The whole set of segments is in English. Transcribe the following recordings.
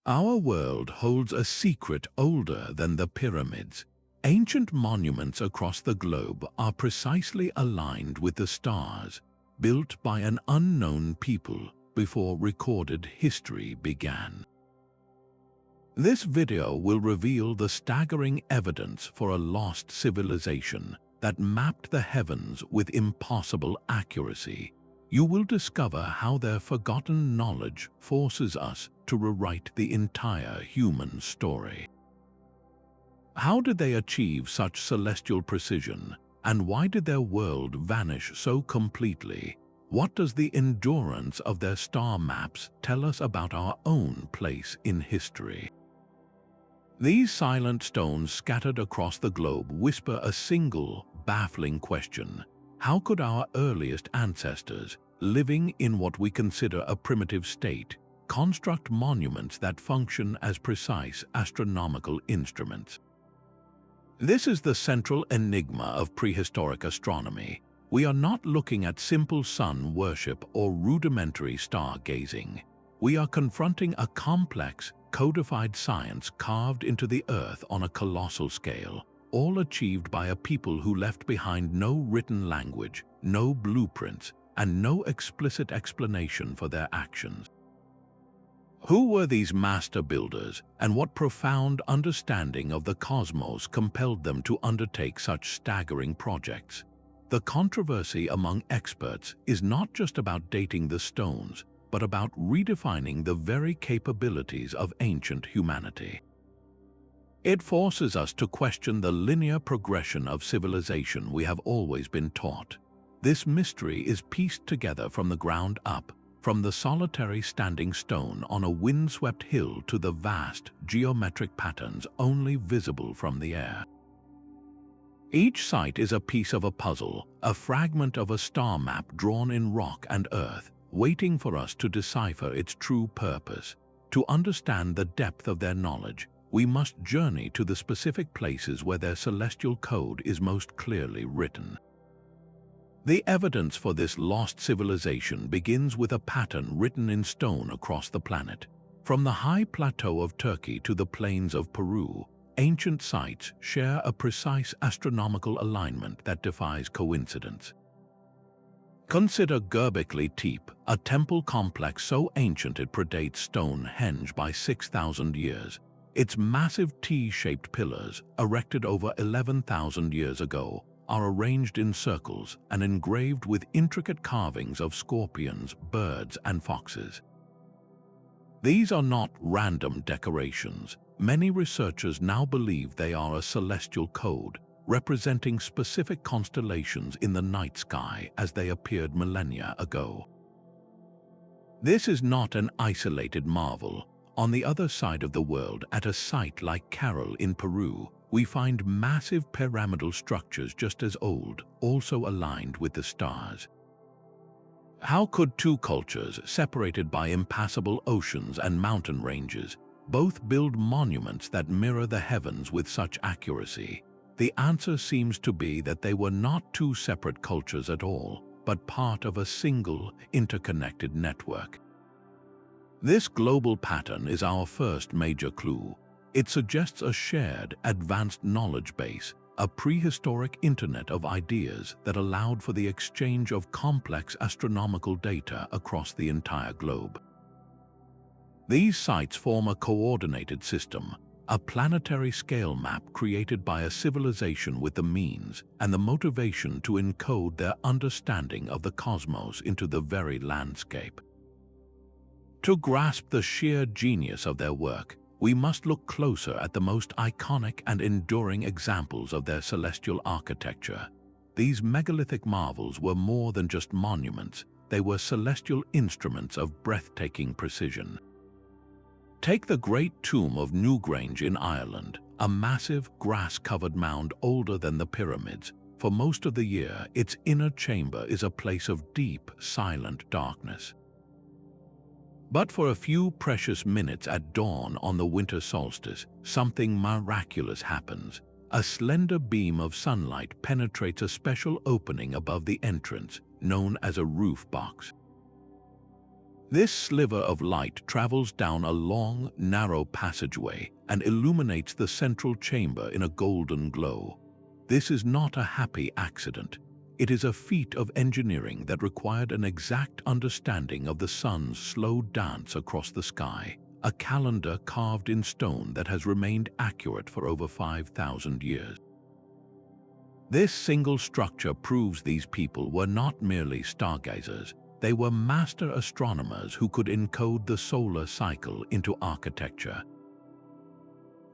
Our world holds a secret older than the pyramids. Ancient monuments across the globe are precisely aligned with the stars, built by an unknown people before recorded history began. This video will reveal the staggering evidence for a lost civilization that mapped the heavens with impossible accuracy. You will discover how their forgotten knowledge forces us to rewrite the entire human story. How did they achieve such celestial precision, and why did their world vanish so completely? What does the endurance of their star maps tell us about our own place in history? These silent stones scattered across the globe whisper a single, baffling question. How could our earliest ancestors, living in what we consider a primitive state, construct monuments that function as precise astronomical instruments? This is the central enigma of prehistoric astronomy. We are not looking at simple sun worship or rudimentary stargazing. We are confronting a complex, codified science carved into the earth on a colossal scale, all achieved by a people who left behind no written language, no blueprints, and no explicit explanation for their actions. Who were these master builders, and what profound understanding of the cosmos compelled them to undertake such staggering projects? The controversy among experts is not just about dating the stones, but about redefining the very capabilities of ancient humanity. It forces us to question the linear progression of civilization we have always been taught. This mystery is pieced together from the ground up, from the solitary standing stone on a windswept hill to the vast geometric patterns only visible from the air. Each site is a piece of a puzzle, a fragment of a star map drawn in rock and earth, waiting for us to decipher its true purpose. To understand the depth of their knowledge, we must journey to the specific places where their celestial code is most clearly written. The evidence for this lost civilization begins with a pattern written in stone across the planet. From the high plateau of Turkey to the plains of Peru, ancient sites share a precise astronomical alignment that defies coincidence. Consider Göbekli Tepe, a temple complex so ancient it predates Stonehenge by 6,000 years. Its massive T-shaped pillars, erected over 11,000 years ago, are arranged in circles and engraved with intricate carvings of scorpions, birds, and foxes. These are not random decorations. Many researchers now believe they are a celestial code, representing specific constellations in the night sky as they appeared millennia ago. This is not an isolated marvel. On the other side of the world, at a site like Caral in Peru, we find massive pyramidal structures just as old, also aligned with the stars. How could two cultures, separated by impassable oceans and mountain ranges, both build monuments that mirror the heavens with such accuracy? The answer seems to be that they were not two separate cultures at all, but part of a single, interconnected network. This global pattern is our first major clue. It suggests a shared, advanced knowledge base, a prehistoric internet of ideas that allowed for the exchange of complex astronomical data across the entire globe. These sites form a coordinated system, a planetary-scale map created by a civilization with the means and the motivation to encode their understanding of the cosmos into the very landscape. To grasp the sheer genius of their work, we must look closer at the most iconic and enduring examples of their celestial architecture. These megalithic marvels were more than just monuments, they were celestial instruments of breathtaking precision. Take the Great Tomb of Newgrange in Ireland, a massive, grass-covered mound older than the pyramids. For most of the year, its inner chamber is a place of deep, silent darkness. But for a few precious minutes at dawn on the winter solstice, something miraculous happens. A slender beam of sunlight penetrates a special opening above the entrance, known as a roof box. This sliver of light travels down a long, narrow passageway and illuminates the central chamber in a golden glow. This is not a happy accident. It is a feat of engineering that required an exact understanding of the sun's slow dance across the sky, a calendar carved in stone that has remained accurate for over 5,000 years. This single structure proves these people were not merely stargazers. They were master astronomers who could encode the solar cycle into architecture.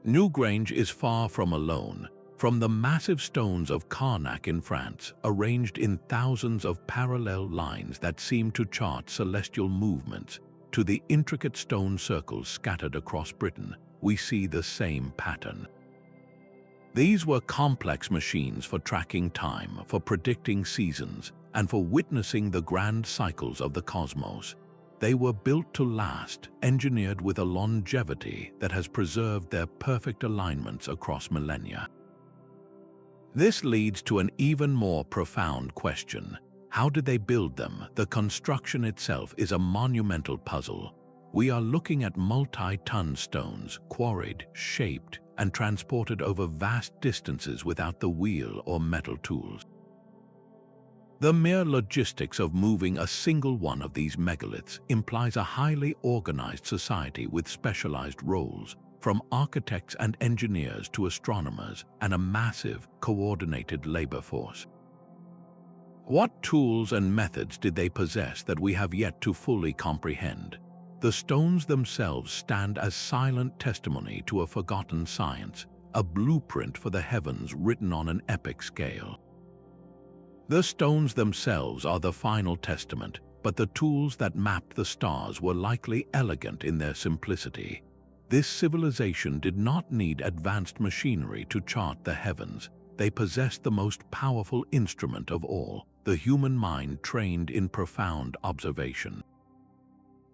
Newgrange is far from alone. From the massive stones of Karnak in France, arranged in thousands of parallel lines that seem to chart celestial movements, to the intricate stone circles scattered across Britain, we see the same pattern. These were complex machines for tracking time, for predicting seasons, and for witnessing the grand cycles of the cosmos. They were built to last, engineered with a longevity that has preserved their perfect alignments across millennia. This leads to an even more profound question. How did they build them? The construction itself is a monumental puzzle. We are looking at multi-ton stones, quarried, shaped, and transported over vast distances without the wheel or metal tools. The mere logistics of moving a single one of these megaliths implies a highly organized society with specialized roles, from architects and engineers to astronomers, and a massive, coordinated labor force. What tools and methods did they possess that we have yet to fully comprehend? The stones themselves stand as silent testimony to a forgotten science, a blueprint for the heavens written on an epic scale. The stones themselves are the final testament, but the tools that mapped the stars were likely elegant in their simplicity. This civilization did not need advanced machinery to chart the heavens. They possessed the most powerful instrument of all, the human mind trained in profound observation.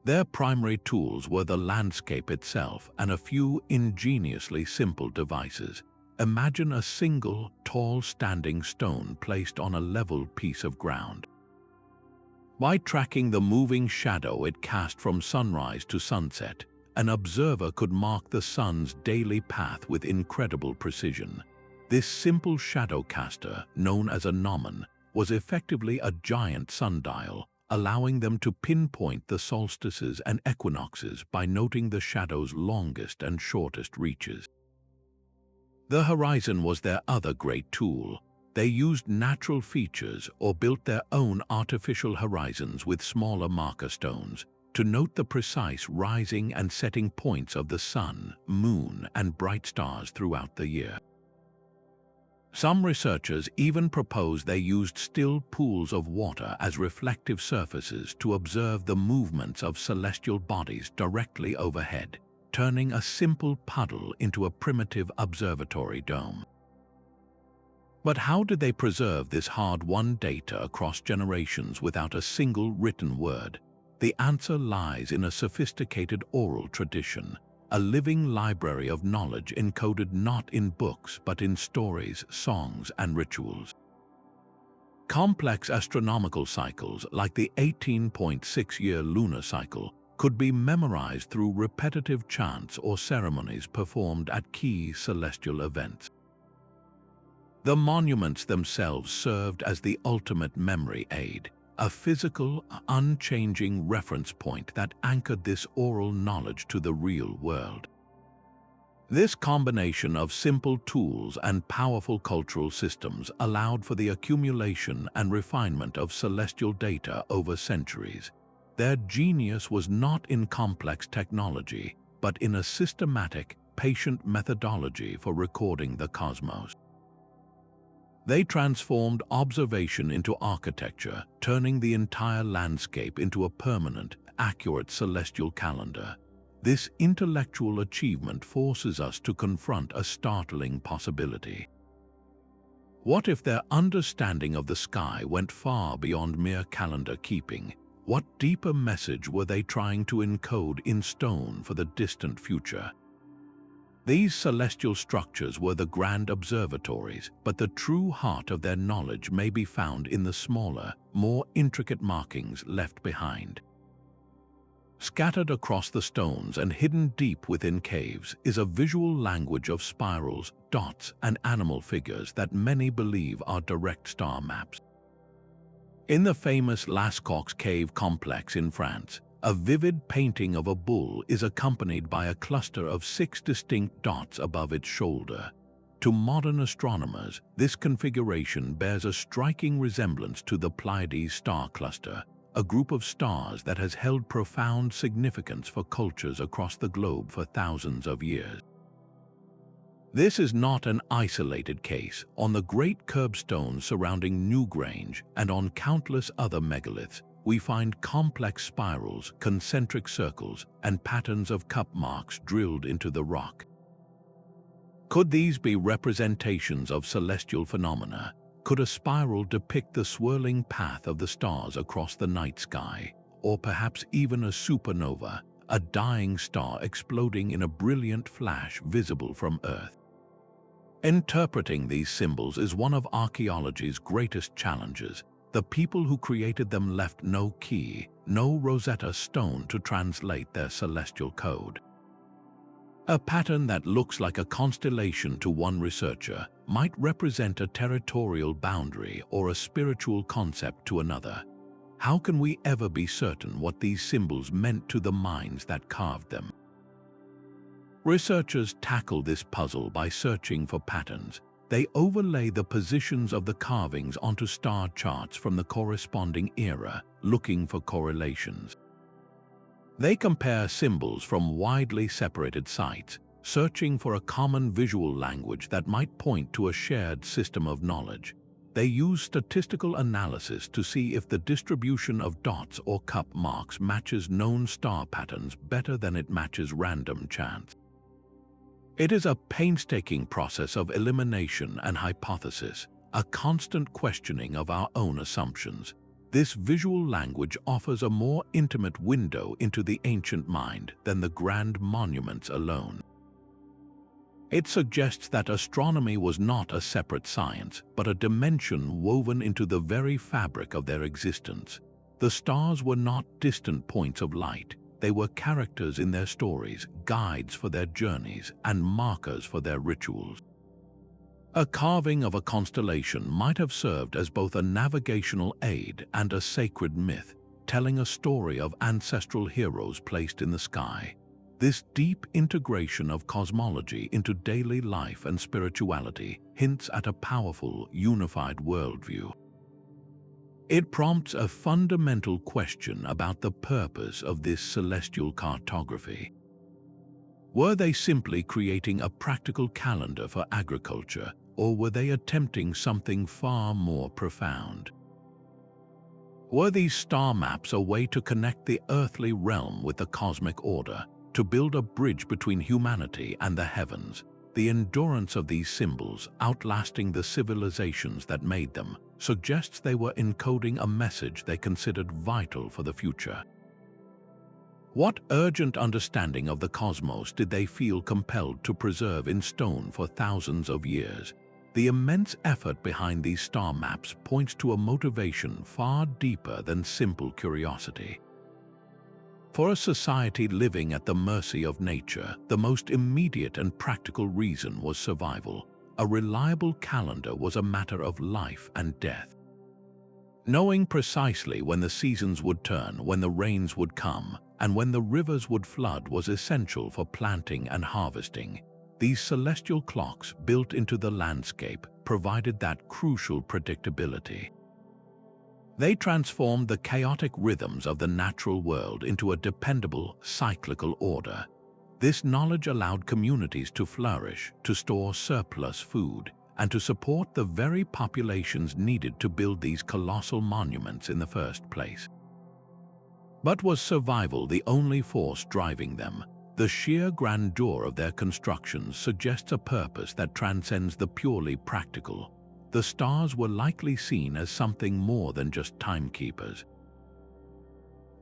Their primary tools were the landscape itself and a few ingeniously simple devices. Imagine a single, tall standing stone placed on a level piece of ground. By tracking the moving shadow it cast from sunrise to sunset, an observer could mark the sun's daily path with incredible precision. This simple shadow caster, known as a gnomon, was effectively a giant sundial, allowing them to pinpoint the solstices and equinoxes by noting the shadow's longest and shortest reaches. The horizon was their other great tool. They used natural features or built their own artificial horizons with smaller marker stones to note the precise rising and setting points of the sun, moon, and bright stars throughout the year. Some researchers even propose they used still pools of water as reflective surfaces to observe the movements of celestial bodies directly overhead, turning a simple puddle into a primitive observatory dome. But how did they preserve this hard-won data across generations without a single written word? The answer lies in a sophisticated oral tradition, a living library of knowledge encoded not in books but in stories, songs, and rituals. Complex astronomical cycles, like the 18.6-year lunar cycle, could be memorized through repetitive chants or ceremonies performed at key celestial events. The monuments themselves served as the ultimate memory aid, a physical, unchanging reference point that anchored this oral knowledge to the real world. This combination of simple tools and powerful cultural systems allowed for the accumulation and refinement of celestial data over centuries. Their genius was not in complex technology, but in a systematic, patient methodology for recording the cosmos. They transformed observation into architecture, turning the entire landscape into a permanent, accurate celestial calendar. This intellectual achievement forces us to confront a startling possibility. What if their understanding of the sky went far beyond mere calendar keeping? What deeper message were they trying to encode in stone for the distant future? These celestial structures were the grand observatories, but the true heart of their knowledge may be found in the smaller, more intricate markings left behind. Scattered across the stones and hidden deep within caves is a visual language of spirals, dots, and animal figures that many believe are direct star maps. In the famous Lascaux cave complex in France, a vivid painting of a bull is accompanied by a cluster of 6 distinct dots above its shoulder. To modern astronomers, this configuration bears a striking resemblance to the Pleiades star cluster, a group of stars that has held profound significance for cultures across the globe for thousands of years. This is not an isolated case. On the great curbstones surrounding Newgrange and on countless other megaliths, we find complex spirals, concentric circles, and patterns of cup marks drilled into the rock. Could these be representations of celestial phenomena? Could a spiral depict the swirling path of the stars across the night sky, or perhaps even a supernova, a dying star exploding in a brilliant flash visible from Earth? Interpreting these symbols is one of archaeology's greatest challenges. The people who created them left no key, no Rosetta Stone to translate their celestial code. A pattern that looks like a constellation to one researcher might represent a territorial boundary or a spiritual concept to another. How can we ever be certain what these symbols meant to the minds that carved them? Researchers tackle this puzzle by searching for patterns. They overlay the positions of the carvings onto star charts from the corresponding era, looking for correlations. They compare symbols from widely separated sites, searching for a common visual language that might point to a shared system of knowledge. They use statistical analysis to see if the distribution of dots or cup marks matches known star patterns better than it matches random chance. It is a painstaking process of elimination and hypothesis, a constant questioning of our own assumptions. This visual language offers a more intimate window into the ancient mind than the grand monuments alone. It suggests that astronomy was not a separate science, but a dimension woven into the very fabric of their existence. The stars were not distant points of light. They were characters in their stories, guides for their journeys, and markers for their rituals. A carving of a constellation might have served as both a navigational aid and a sacred myth, telling a story of ancestral heroes placed in the sky. This deep integration of cosmology into daily life and spirituality hints at a powerful, unified worldview. It prompts a fundamental question about the purpose of this celestial cartography. Were they simply creating a practical calendar for agriculture, or were they attempting something far more profound? Were these star maps a way to connect the earthly realm with the cosmic order, to build a bridge between humanity and the heavens? The endurance of these symbols, outlasting the civilizations that made them, suggests they were encoding a message they considered vital for the future. What urgent understanding of the cosmos did they feel compelled to preserve in stone for thousands of years? The immense effort behind these star maps points to a motivation far deeper than simple curiosity. For a society living at the mercy of nature, the most immediate and practical reason was survival. A reliable calendar was a matter of life and death. Knowing precisely when the seasons would turn, when the rains would come, and when the rivers would flood was essential for planting and harvesting. These celestial clocks built into the landscape provided that crucial predictability. They transformed the chaotic rhythms of the natural world into a dependable, cyclical order. This knowledge allowed communities to flourish, to store surplus food, and to support the very populations needed to build these colossal monuments in the first place. But was survival the only force driving them? The sheer grandeur of their constructions suggests a purpose that transcends the purely practical. The stars were likely seen as something more than just timekeepers.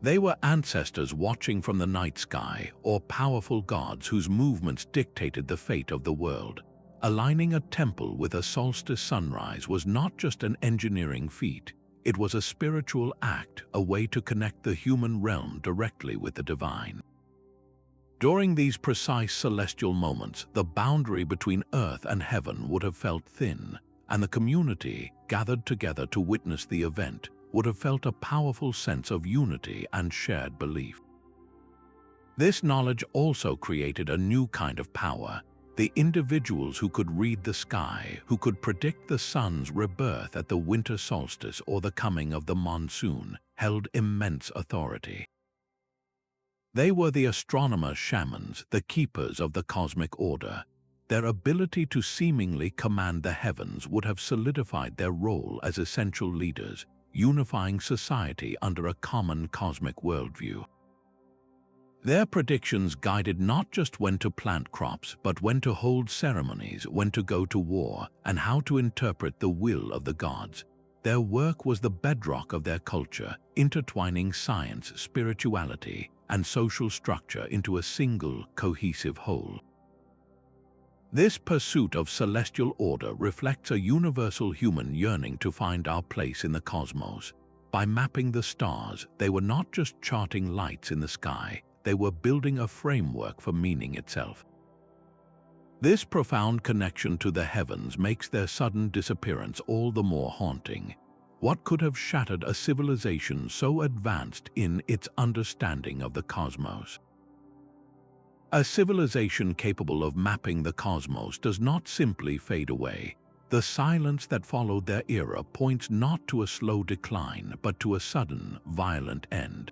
They were ancestors watching from the night sky, or powerful gods whose movements dictated the fate of the world. Aligning a temple with a solstice sunrise was not just an engineering feat, It was a spiritual act, a way to connect the human realm directly with the divine. During these precise celestial moments, the boundary between earth and heaven would have felt thin, and the community, gathered together to witness the event, would have felt a powerful sense of unity and shared belief. This knowledge also created a new kind of power, the individuals who could read the sky, who could predict the sun's rebirth at the winter solstice or the coming of the monsoon, held immense authority. They were the astronomer shamans, the keepers of the cosmic order. Their ability to seemingly command the heavens would have solidified their role as essential leaders, unifying society under a common cosmic worldview. Their predictions guided not just when to plant crops, but when to hold ceremonies, when to go to war, and how to interpret the will of the gods. Their work was the bedrock of their culture, intertwining science, spirituality, and social structure into a single, cohesive whole. This pursuit of celestial order reflects a universal human yearning to find our place in the cosmos. By mapping the stars, they were not just charting lights in the sky, they were building a framework for meaning itself. This profound connection to the heavens makes their sudden disappearance all the more haunting. What could have shattered a civilization so advanced in its understanding of the cosmos? A civilization capable of mapping the cosmos does not simply fade away. The silence that followed their era points not to a slow decline, but to a sudden, violent end.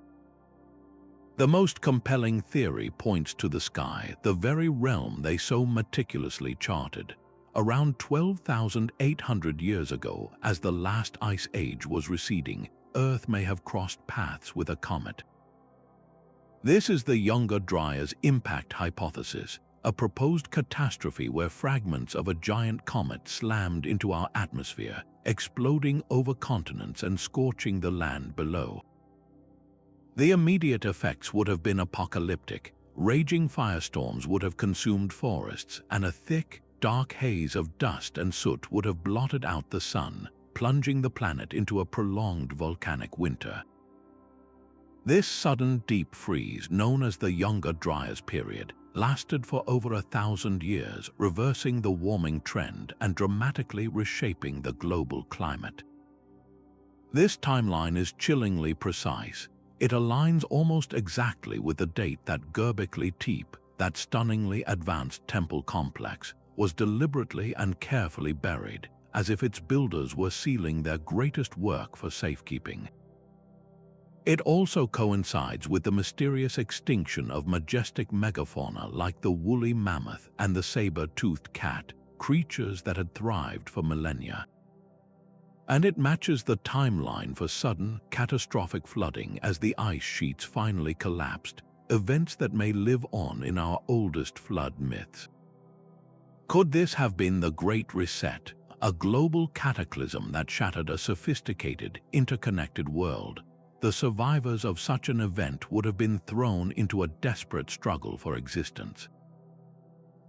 The most compelling theory points to the sky, the very realm they so meticulously charted. Around 12,800 years ago, as the last ice age was receding, Earth may have crossed paths with a comet. This is the younger Dryas impact hypothesis, a proposed catastrophe where fragments of a giant comet slammed into our atmosphere, exploding over continents and scorching the land below. The immediate effects would have been apocalyptic. Raging firestorms would have consumed forests, and a thick, dark haze of dust and soot would have blotted out the sun, plunging the planet into a prolonged volcanic winter. This sudden deep freeze, known as the Younger Dryas period, lasted for over 1,000 years, reversing the warming trend and dramatically reshaping the global climate. This timeline is chillingly precise. It aligns almost exactly with the date that Göbekli Tepe, that stunningly advanced temple complex, was deliberately and carefully buried, as if its builders were sealing their greatest work for safekeeping. It also coincides with the mysterious extinction of majestic megafauna like the woolly mammoth and the saber-toothed cat, creatures that had thrived for millennia. And it matches the timeline for sudden, catastrophic flooding as the ice sheets finally collapsed, events that may live on in our oldest flood myths. Could this have been the Great Reset, a global cataclysm that shattered a sophisticated, interconnected world? The survivors of such an event would have been thrown into a desperate struggle for existence.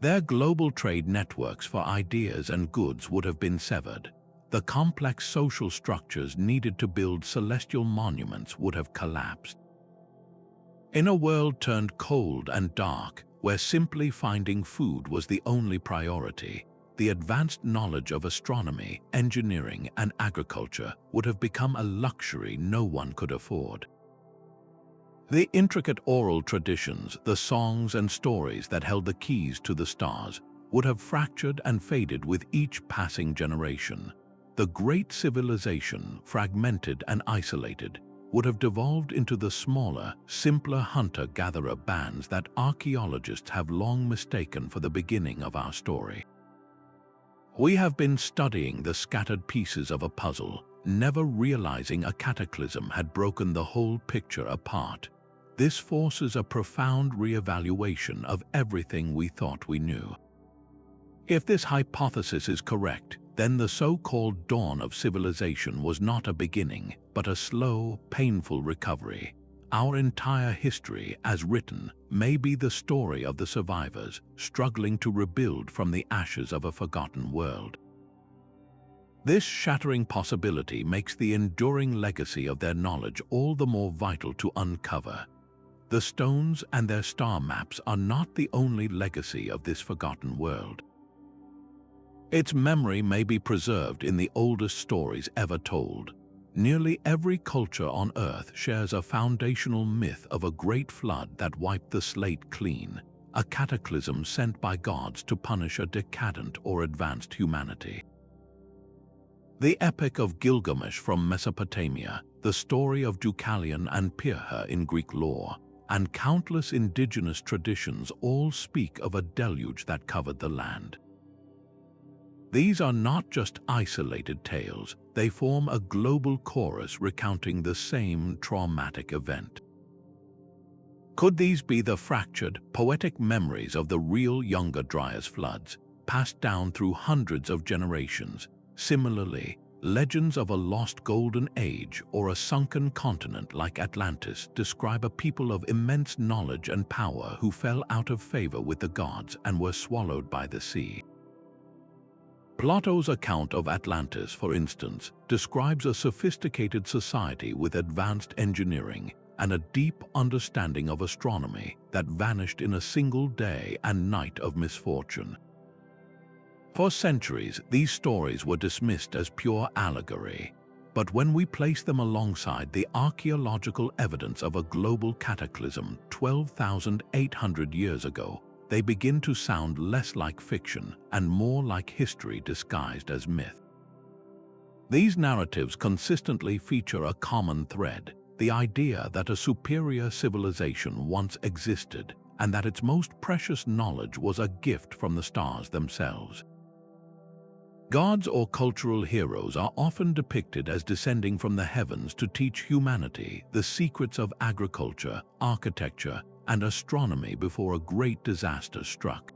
Their global trade networks for ideas and goods would have been severed. The complex social structures needed to build celestial monuments would have collapsed. In a world turned cold and dark, where simply finding food was the only priority, the advanced knowledge of astronomy, engineering, and agriculture would have become a luxury no one could afford. The intricate oral traditions, the songs and stories that held the keys to the stars, would have fractured and faded with each passing generation. The great civilization, fragmented and isolated, would have devolved into the smaller, simpler hunter-gatherer bands that archaeologists have long mistaken for the beginning of our story. We have been studying the scattered pieces of a puzzle, never realizing a cataclysm had broken the whole picture apart. This forces a profound reevaluation of everything we thought we knew. If this hypothesis is correct, then the so-called dawn of civilization was not a beginning, but a slow, painful recovery. Our entire history, as written, may be the story of the survivors, struggling to rebuild from the ashes of a forgotten world. This shattering possibility makes the enduring legacy of their knowledge all the more vital to uncover. The stones and their star maps are not the only legacy of this forgotten world. Its memory may be preserved in the oldest stories ever told. Nearly every culture on Earth shares a foundational myth of a great flood that wiped the slate clean, a cataclysm sent by gods to punish a decadent or advanced humanity. The Epic of Gilgamesh from Mesopotamia, the story of Deucalion and Pirha in Greek lore, and countless indigenous traditions all speak of a deluge that covered the land. These are not just isolated tales, they form a global chorus recounting the same traumatic event. Could these be the fractured, poetic memories of the real younger Dryas floods, passed down through hundreds of generations? Similarly, legends of a lost golden age or a sunken continent like Atlantis describe a people of immense knowledge and power who fell out of favor with the gods and were swallowed by the sea. Plato's account of Atlantis, for instance, describes a sophisticated society with advanced engineering and a deep understanding of astronomy that vanished in a single day and night of misfortune. For centuries, these stories were dismissed as pure allegory, but when we place them alongside the archaeological evidence of a global cataclysm 12,800 years ago, they begin to sound less like fiction and more like history disguised as myth. These narratives consistently feature a common thread: the idea that a superior civilization once existed and that its most precious knowledge was a gift from the stars themselves. Gods or cultural heroes are often depicted as descending from the heavens to teach humanity the secrets of agriculture, architecture, and astronomy before a great disaster struck.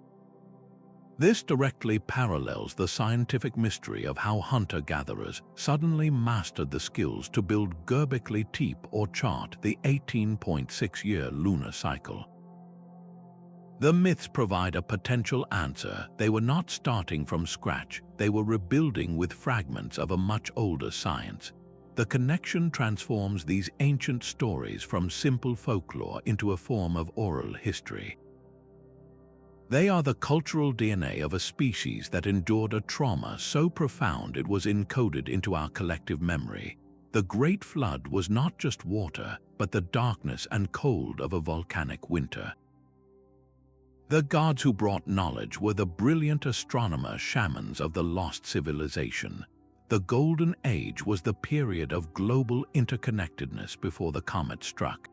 This directly parallels the scientific mystery of how hunter-gatherers suddenly mastered the skills to build Göbekli Tepe or chart the 18.6-year lunar cycle. The myths provide a potential answer. They were not starting from scratch, they were rebuilding with fragments of a much older science. The connection transforms these ancient stories from simple folklore into a form of oral history. They are the cultural DNA of a species that endured a trauma so profound it was encoded into our collective memory. The Great Flood was not just water, but the darkness and cold of a volcanic winter. The gods who brought knowledge were the brilliant astronomer shamans of the lost civilization. The Golden Age was the period of global interconnectedness before the comet struck.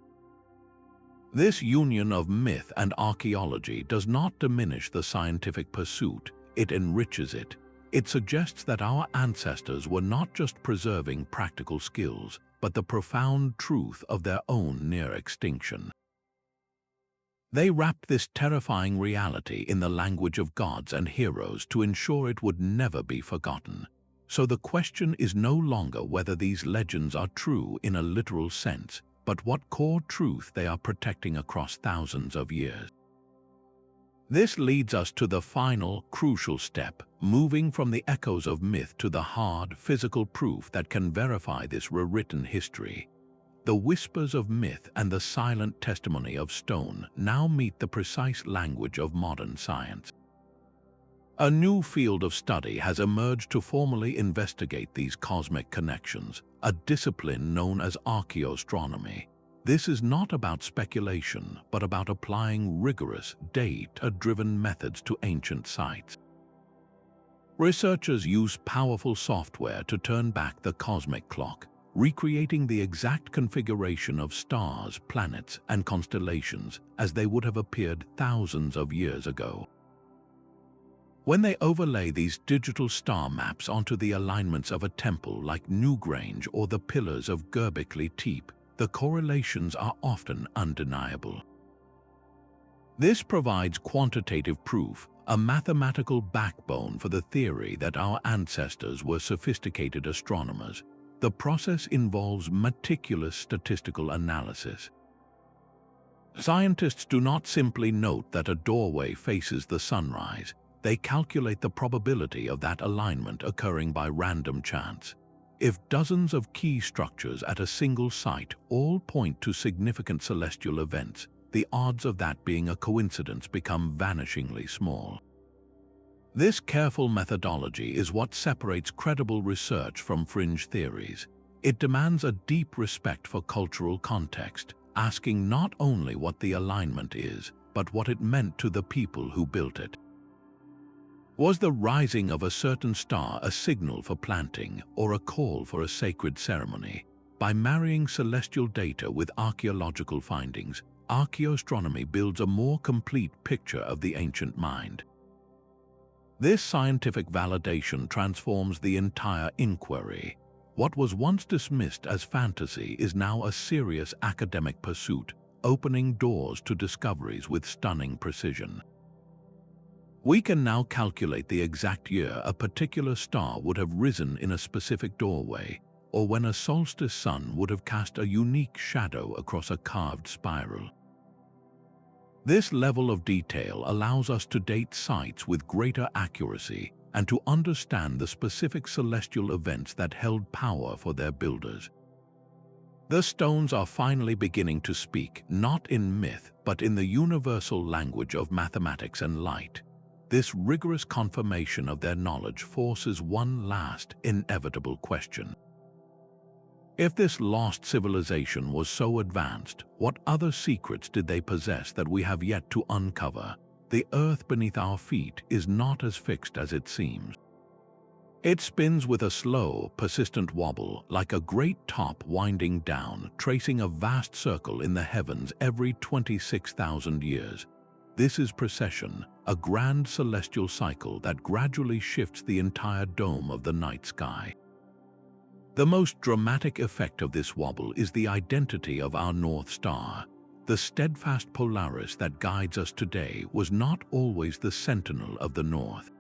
This union of myth and archaeology does not diminish the scientific pursuit, it enriches it. It suggests that our ancestors were not just preserving practical skills, but the profound truth of their own near extinction. They wrapped this terrifying reality in the language of gods and heroes to ensure it would never be forgotten. So the question is no longer whether these legends are true in a literal sense, but what core truth they are protecting across thousands of years. This leads us to the final, crucial step, moving from the echoes of myth to the hard, physical proof that can verify this rewritten history. The whispers of myth and the silent testimony of stone now meet the precise language of modern science. A new field of study has emerged to formally investigate these cosmic connections, a discipline known as Archaeoastronomy. This is not about speculation, but about applying rigorous, data-driven methods to ancient sites. Researchers use powerful software to turn back the cosmic clock, recreating the exact configuration of stars, planets, and constellations as they would have appeared thousands of years ago. When they overlay these digital star maps onto the alignments of a temple like Newgrange or the pillars of Göbekli Tepe, the correlations are often undeniable. This provides quantitative proof, a mathematical backbone for the theory that our ancestors were sophisticated astronomers. The process involves meticulous statistical analysis. Scientists do not simply note that a doorway faces the sunrise. They calculate the probability of that alignment occurring by random chance. If dozens of key structures at a single site all point to significant celestial events, the odds of that being a coincidence become vanishingly small. This careful methodology is what separates credible research from fringe theories. It demands a deep respect for cultural context, asking not only what the alignment is, but what it meant to the people who built it. Was the rising of a certain star a signal for planting or a call for a sacred ceremony? By marrying celestial data with archaeological findings, archaeoastronomy builds a more complete picture of the ancient mind. This scientific validation transforms the entire inquiry. What was once dismissed as fantasy is now a serious academic pursuit, opening doors to discoveries with stunning precision. We can now calculate the exact year a particular star would have risen in a specific doorway, or when a solstice sun would have cast a unique shadow across a carved spiral. This level of detail allows us to date sites with greater accuracy and to understand the specific celestial events that held power for their builders. The stones are finally beginning to speak, not in myth, but in the universal language of mathematics and light. This rigorous confirmation of their knowledge forces one last, inevitable question. If this lost civilization was so advanced, what other secrets did they possess that we have yet to uncover? The earth beneath our feet is not as fixed as it seems. It spins with a slow, persistent wobble, like a great top winding down, tracing a vast circle in the heavens every 26,000 years. This is precession, a grand celestial cycle that gradually shifts the entire dome of the night sky. The most dramatic effect of this wobble is the identity of our North Star. The steadfast Polaris that guides us today was not always the sentinel of the North.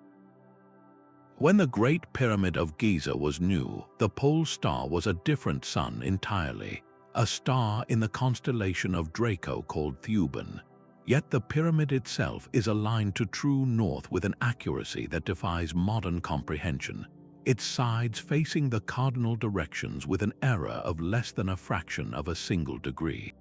When the Great Pyramid of Giza was new, the pole star was a different sun entirely, a star in the constellation of Draco called Thuban. Yet the pyramid itself is aligned to true north with an accuracy that defies modern comprehension, its sides facing the cardinal directions with an error of less than a fraction of a single degree.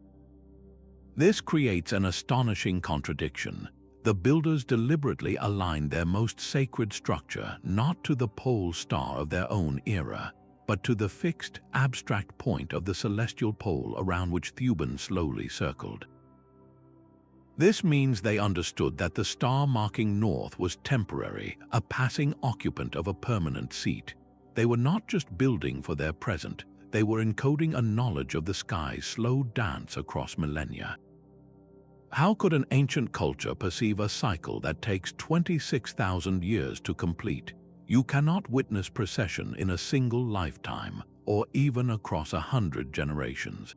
This creates an astonishing contradiction. The builders deliberately aligned their most sacred structure not to the pole star of their own era, but to the fixed, abstract point of the celestial pole around which Thuban slowly circled. This means they understood that the star marking north was temporary, a passing occupant of a permanent seat. They were not just building for their present, they were encoding a knowledge of the sky's slow dance across millennia. How could an ancient culture perceive a cycle that takes 26,000 years to complete? You cannot witness precession in a single lifetime, or even across 100 generations.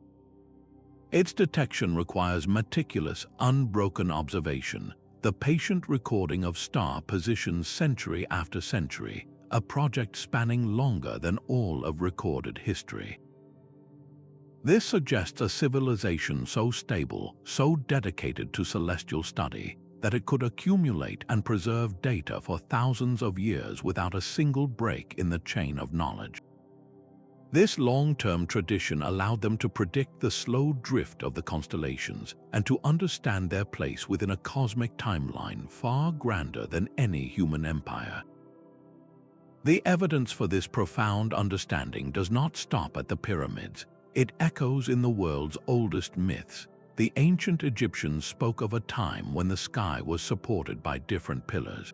Its detection requires meticulous, unbroken observation, the patient recording of star positions century after century, a project spanning longer than all of recorded history. This suggests a civilization so stable, so dedicated to celestial study, that it could accumulate and preserve data for thousands of years without a single break in the chain of knowledge. This long-term tradition allowed them to predict the slow drift of the constellations and to understand their place within a cosmic timeline far grander than any human empire. The evidence for this profound understanding does not stop at the pyramids. It echoes in the world's oldest myths. The ancient Egyptians spoke of a time when the sky was supported by different pillars.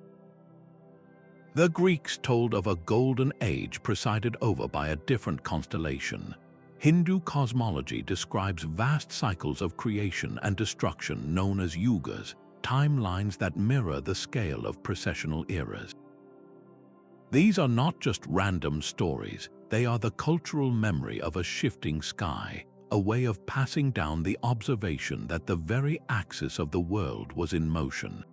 The Greeks told of a golden age presided over by a different constellation. Hindu cosmology describes vast cycles of creation and destruction known as yugas, timelines that mirror the scale of precessional eras. These are not just random stories, they are the cultural memory of a shifting sky, a way of passing down the observation that the very axis of the world was in motion.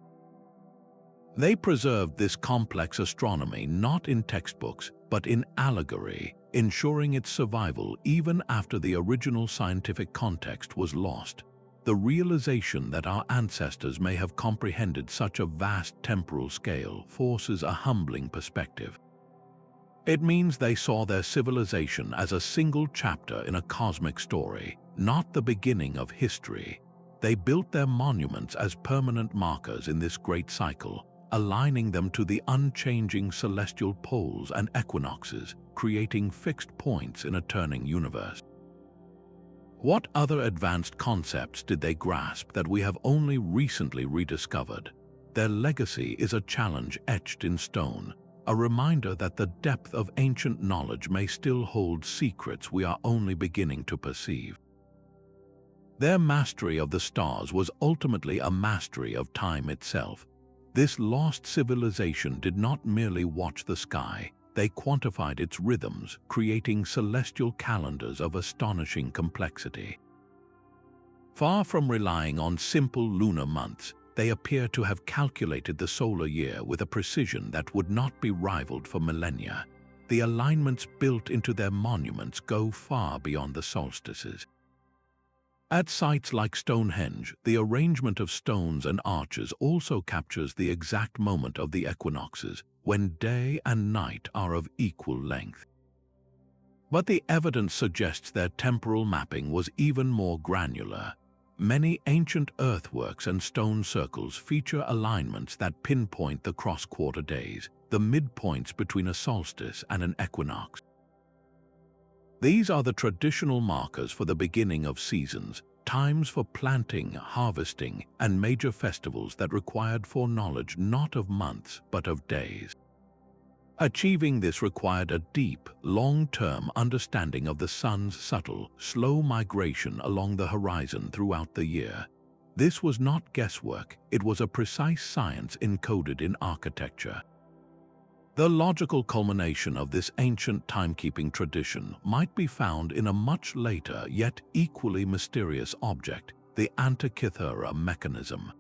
They preserved this complex astronomy not in textbooks, but in allegory, ensuring its survival even after the original scientific context was lost. the realization that our ancestors may have comprehended such a vast temporal scale forces a humbling perspective. It means they saw their civilization as a single chapter in a cosmic story, not the beginning of history. They built their monuments as permanent markers in this great cycle, aligning them to the unchanging celestial poles and equinoxes, creating fixed points in a turning universe. What other advanced concepts did they grasp that we have only recently rediscovered? Their legacy is a challenge etched in stone, a reminder that the depth of ancient knowledge may still hold secrets we are only beginning to perceive. Their mastery of the stars was ultimately a mastery of time itself. This lost civilization did not merely watch the sky, they quantified its rhythms, creating celestial calendars of astonishing complexity. Far from relying on simple lunar months, they appear to have calculated the solar year with a precision that would not be rivaled for millennia. The alignments built into their monuments go far beyond the solstices. At sites like Stonehenge, the arrangement of stones and arches also captures the exact moment of the equinoxes, when day and night are of equal length. But the evidence suggests their temporal mapping was even more granular. Many ancient earthworks and stone circles feature alignments that pinpoint the cross-quarter days, the midpoints between a solstice and an equinox. These are the traditional markers for the beginning of seasons, times for planting, harvesting, and major festivals that required foreknowledge not of months but of days. Achieving this required a deep, long-term understanding of the sun's subtle, slow migration along the horizon throughout the year. This was not guesswork, it was a precise science encoded in architecture. The logical culmination of this ancient timekeeping tradition might be found in a much later yet equally mysterious object, the Antikythera mechanism.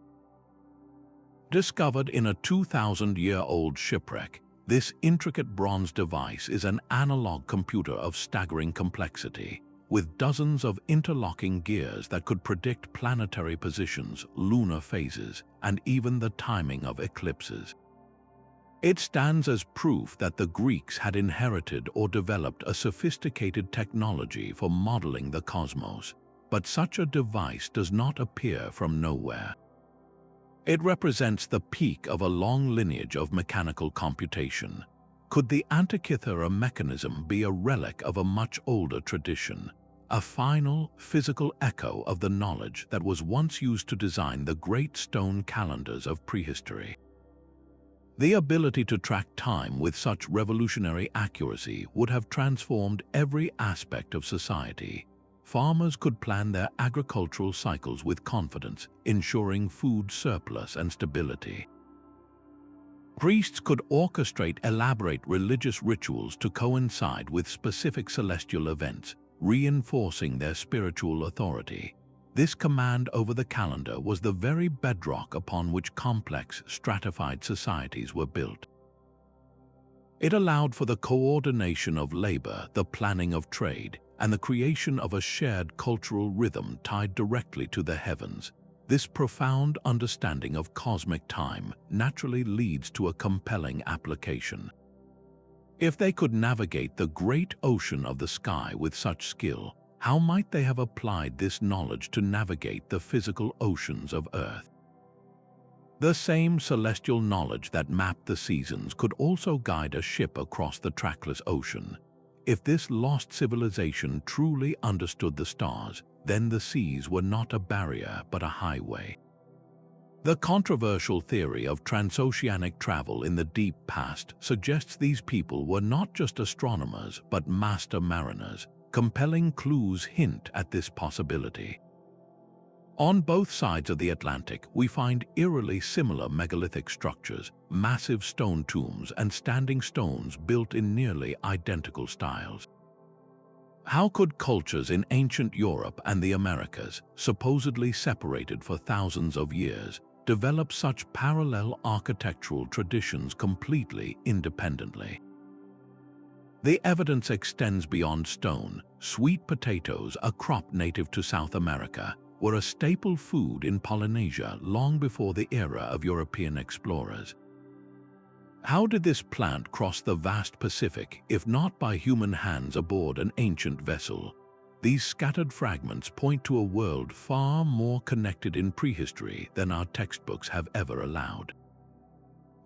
Discovered in a 2,000-year-old shipwreck, this intricate bronze device is an analog computer of staggering complexity, with dozens of interlocking gears that could predict planetary positions, lunar phases, and even the timing of eclipses. It stands as proof that the Greeks had inherited or developed a sophisticated technology for modeling the cosmos, but such a device does not appear from nowhere. It represents the peak of a long lineage of mechanical computation. Could the Antikythera mechanism be a relic of a much older tradition, a final, physical echo of the knowledge that was once used to design the great stone calendars of prehistory? The ability to track time with such revolutionary accuracy would have transformed every aspect of society. Farmers could plan their agricultural cycles with confidence, ensuring food surplus and stability. Priests could orchestrate elaborate religious rituals to coincide with specific celestial events, reinforcing their spiritual authority. This command over the calendar was the very bedrock upon which complex, stratified societies were built. It allowed for the coordination of labor, the planning of trade, and the creation of a shared cultural rhythm tied directly to the heavens. This profound understanding of cosmic time naturally leads to a compelling application. If they could navigate the great ocean of the sky with such skill, how might they have applied this knowledge to navigate the physical oceans of Earth? The same celestial knowledge that mapped the seasons could also guide a ship across the trackless ocean. If this lost civilization truly understood the stars, then the seas were not a barrier but a highway. The controversial theory of transoceanic travel in the deep past suggests these people were not just astronomers but master mariners. Compelling clues hint at this possibility. On both sides of the Atlantic, we find eerily similar megalithic structures, massive stone tombs and standing stones built in nearly identical styles. How could cultures in ancient Europe and the Americas, supposedly separated for thousands of years, develop such parallel architectural traditions completely independently? The evidence extends beyond stone. Sweet potatoes, a crop native to South America, were a staple food in Polynesia long before the era of European explorers. How did this plant cross the vast Pacific if not by human hands aboard an ancient vessel? These scattered fragments point to a world far more connected in prehistory than our textbooks have ever allowed.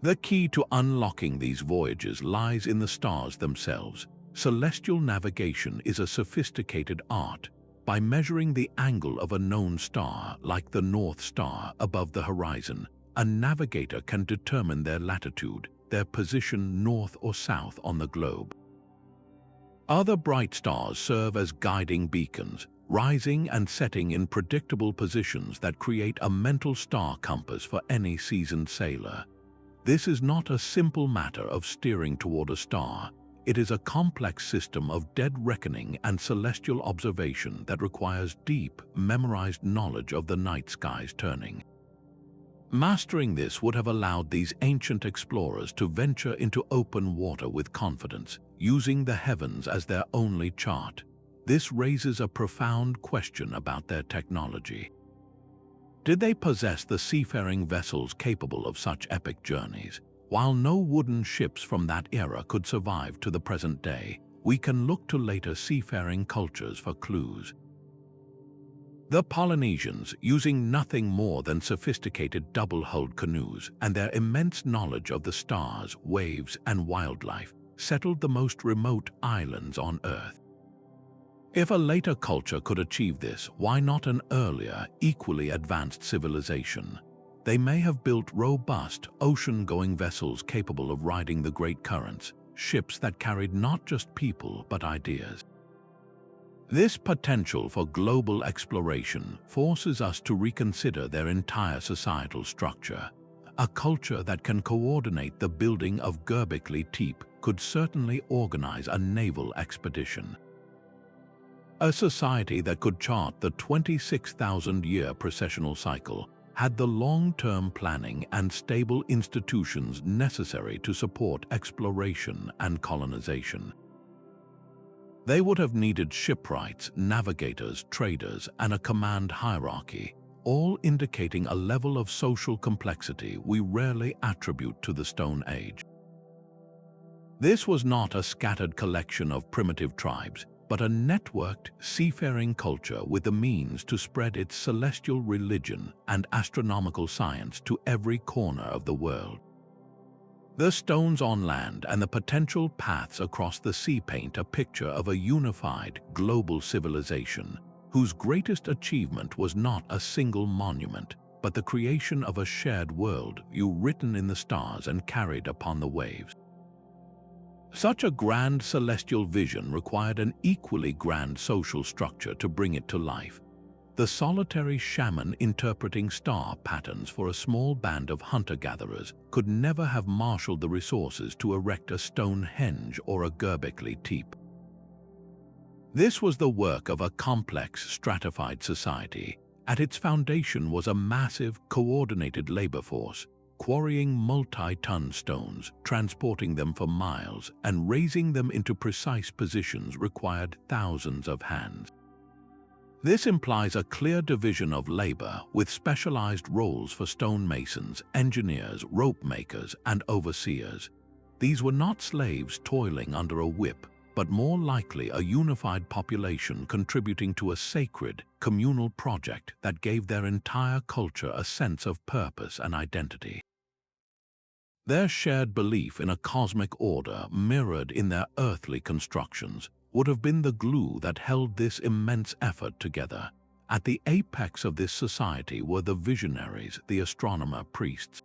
The key to unlocking these voyages lies in the stars themselves. Celestial navigation is a sophisticated art. By measuring the angle of a known star, like the North Star above the horizon, a navigator can determine their latitude, their position north or south on the globe. Other bright stars serve as guiding beacons, rising and setting in predictable positions that create a mental star compass for any seasoned sailor. This is not a simple matter of steering toward a star. It is a complex system of dead reckoning and celestial observation that requires deep, memorized knowledge of the night sky's turning. Mastering this would have allowed these ancient explorers to venture into open water with confidence, using the heavens as their only chart. This raises a profound question about their technology. Did they possess the seafaring vessels capable of such epic journeys? While no wooden ships from that era could survive to the present day, we can look to later seafaring cultures for clues. The Polynesians, using nothing more than sophisticated double-hulled canoes and their immense knowledge of the stars, waves, and wildlife, settled the most remote islands on Earth. If a later culture could achieve this, why not an earlier, equally advanced civilization? They may have built robust, ocean-going vessels capable of riding the great currents, ships that carried not just people but ideas. This potential for global exploration forces us to reconsider their entire societal structure. A culture that can coordinate the building of Göbekli Tepe could certainly organize a naval expedition. A society that could chart the 26,000-year precessional cycle had the long-term planning and stable institutions necessary to support exploration and colonization. They would have needed shipwrights, navigators, traders, and a command hierarchy, all indicating a level of social complexity we rarely attribute to the Stone Age. This was not a scattered collection of primitive tribes, but a networked, seafaring culture with the means to spread its celestial religion and astronomical science to every corner of the world. The stones on land and the potential paths across the sea paint a picture of a unified, global civilization, whose greatest achievement was not a single monument, but the creation of a shared world view written in the stars and carried upon the waves. Such a grand celestial vision required an equally grand social structure to bring it to life. The solitary shaman interpreting star patterns for a small band of hunter-gatherers could never have marshaled the resources to erect a Stonehenge or a Göbekli Tepe. This was the work of a complex, stratified society. At its foundation was a massive, coordinated labor force, quarrying multi-ton stones, transporting them for miles, and raising them into precise positions required thousands of hands. This implies a clear division of labor with specialized roles for stonemasons, engineers, rope makers, and overseers. These were not slaves toiling under a whip, but more likely a unified population contributing to a sacred, communal project that gave their entire culture a sense of purpose and identity. Their shared belief in a cosmic order mirrored in their earthly constructions would have been the glue that held this immense effort together. At the apex of this society were the visionaries, the astronomer priests.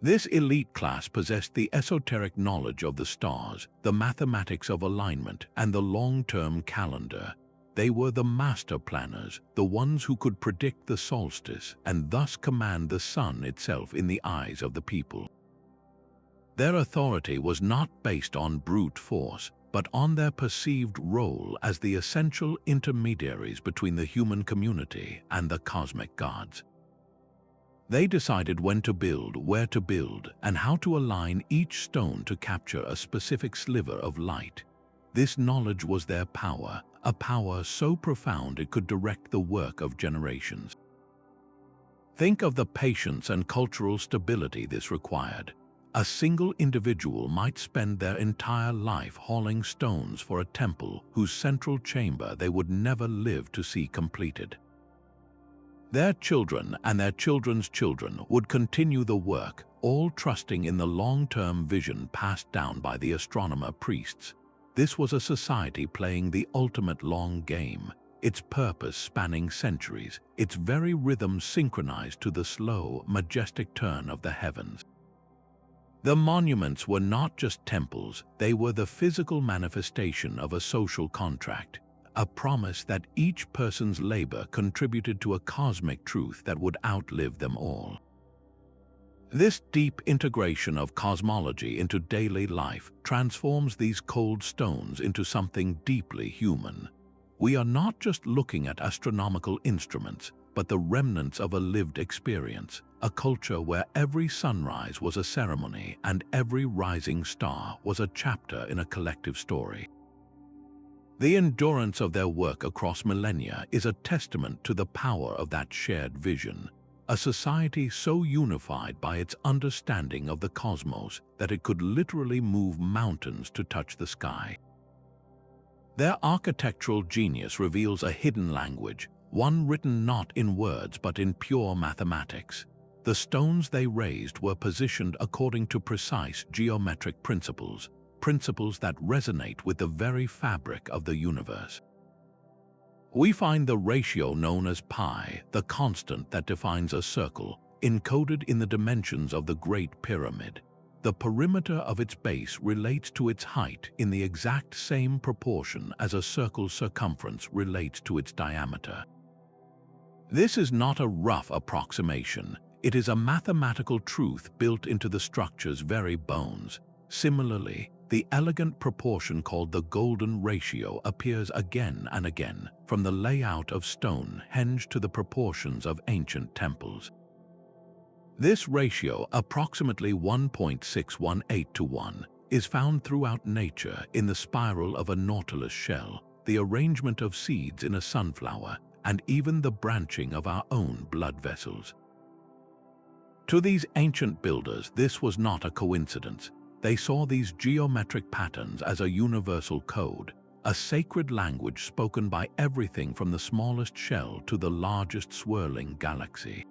This elite class possessed the esoteric knowledge of the stars, the mathematics of alignment, and the long-term calendar. They were the master planners, the ones who could predict the solstice and thus command the sun itself in the eyes of the people. Their authority was not based on brute force, but on their perceived role as the essential intermediaries between the human community and the cosmic gods. They decided when to build, where to build, and how to align each stone to capture a specific sliver of light. This knowledge was their power, a power so profound it could direct the work of generations. Think of the patience and cultural stability this required. A single individual might spend their entire life hauling stones for a temple whose central chamber they would never live to see completed. Their children and their children's children would continue the work, all trusting in the long-term vision passed down by the astronomer priests. This was a society playing the ultimate long game, its purpose spanning centuries, its very rhythm synchronized to the slow, majestic turn of the heavens. The monuments were not just temples, they were the physical manifestation of a social contract, a promise that each person's labor contributed to a cosmic truth that would outlive them all. This deep integration of cosmology into daily life transforms these cold stones into something deeply human. We are not just looking at astronomical instruments, but the remnants of a lived experience, a culture where every sunrise was a ceremony and every rising star was a chapter in a collective story. The endurance of their work across millennia is a testament to the power of that shared vision, a society so unified by its understanding of the cosmos that it could literally move mountains to touch the sky. Their architectural genius reveals a hidden language, one written not in words but in pure mathematics. The stones they raised were positioned according to precise geometric principles that resonate with the very fabric of the universe. We find the ratio known as pi, the constant that defines a circle, encoded in the dimensions of the Great Pyramid. The perimeter of its base relates to its height in the exact same proportion as a circle's circumference relates to its diameter. This is not a rough approximation. It is a mathematical truth built into the structure's very bones. Similarly, the elegant proportion called the golden ratio appears again and again, from the layout of Stonehenge to the proportions of ancient temples. This ratio, approximately 1.618 to 1, is found throughout nature in the spiral of a nautilus shell, the arrangement of seeds in a sunflower, and even the branching of our own blood vessels. To these ancient builders, this was not a coincidence. They saw these geometric patterns as a universal code, a sacred language spoken by everything from the smallest shell to the largest swirling galaxy.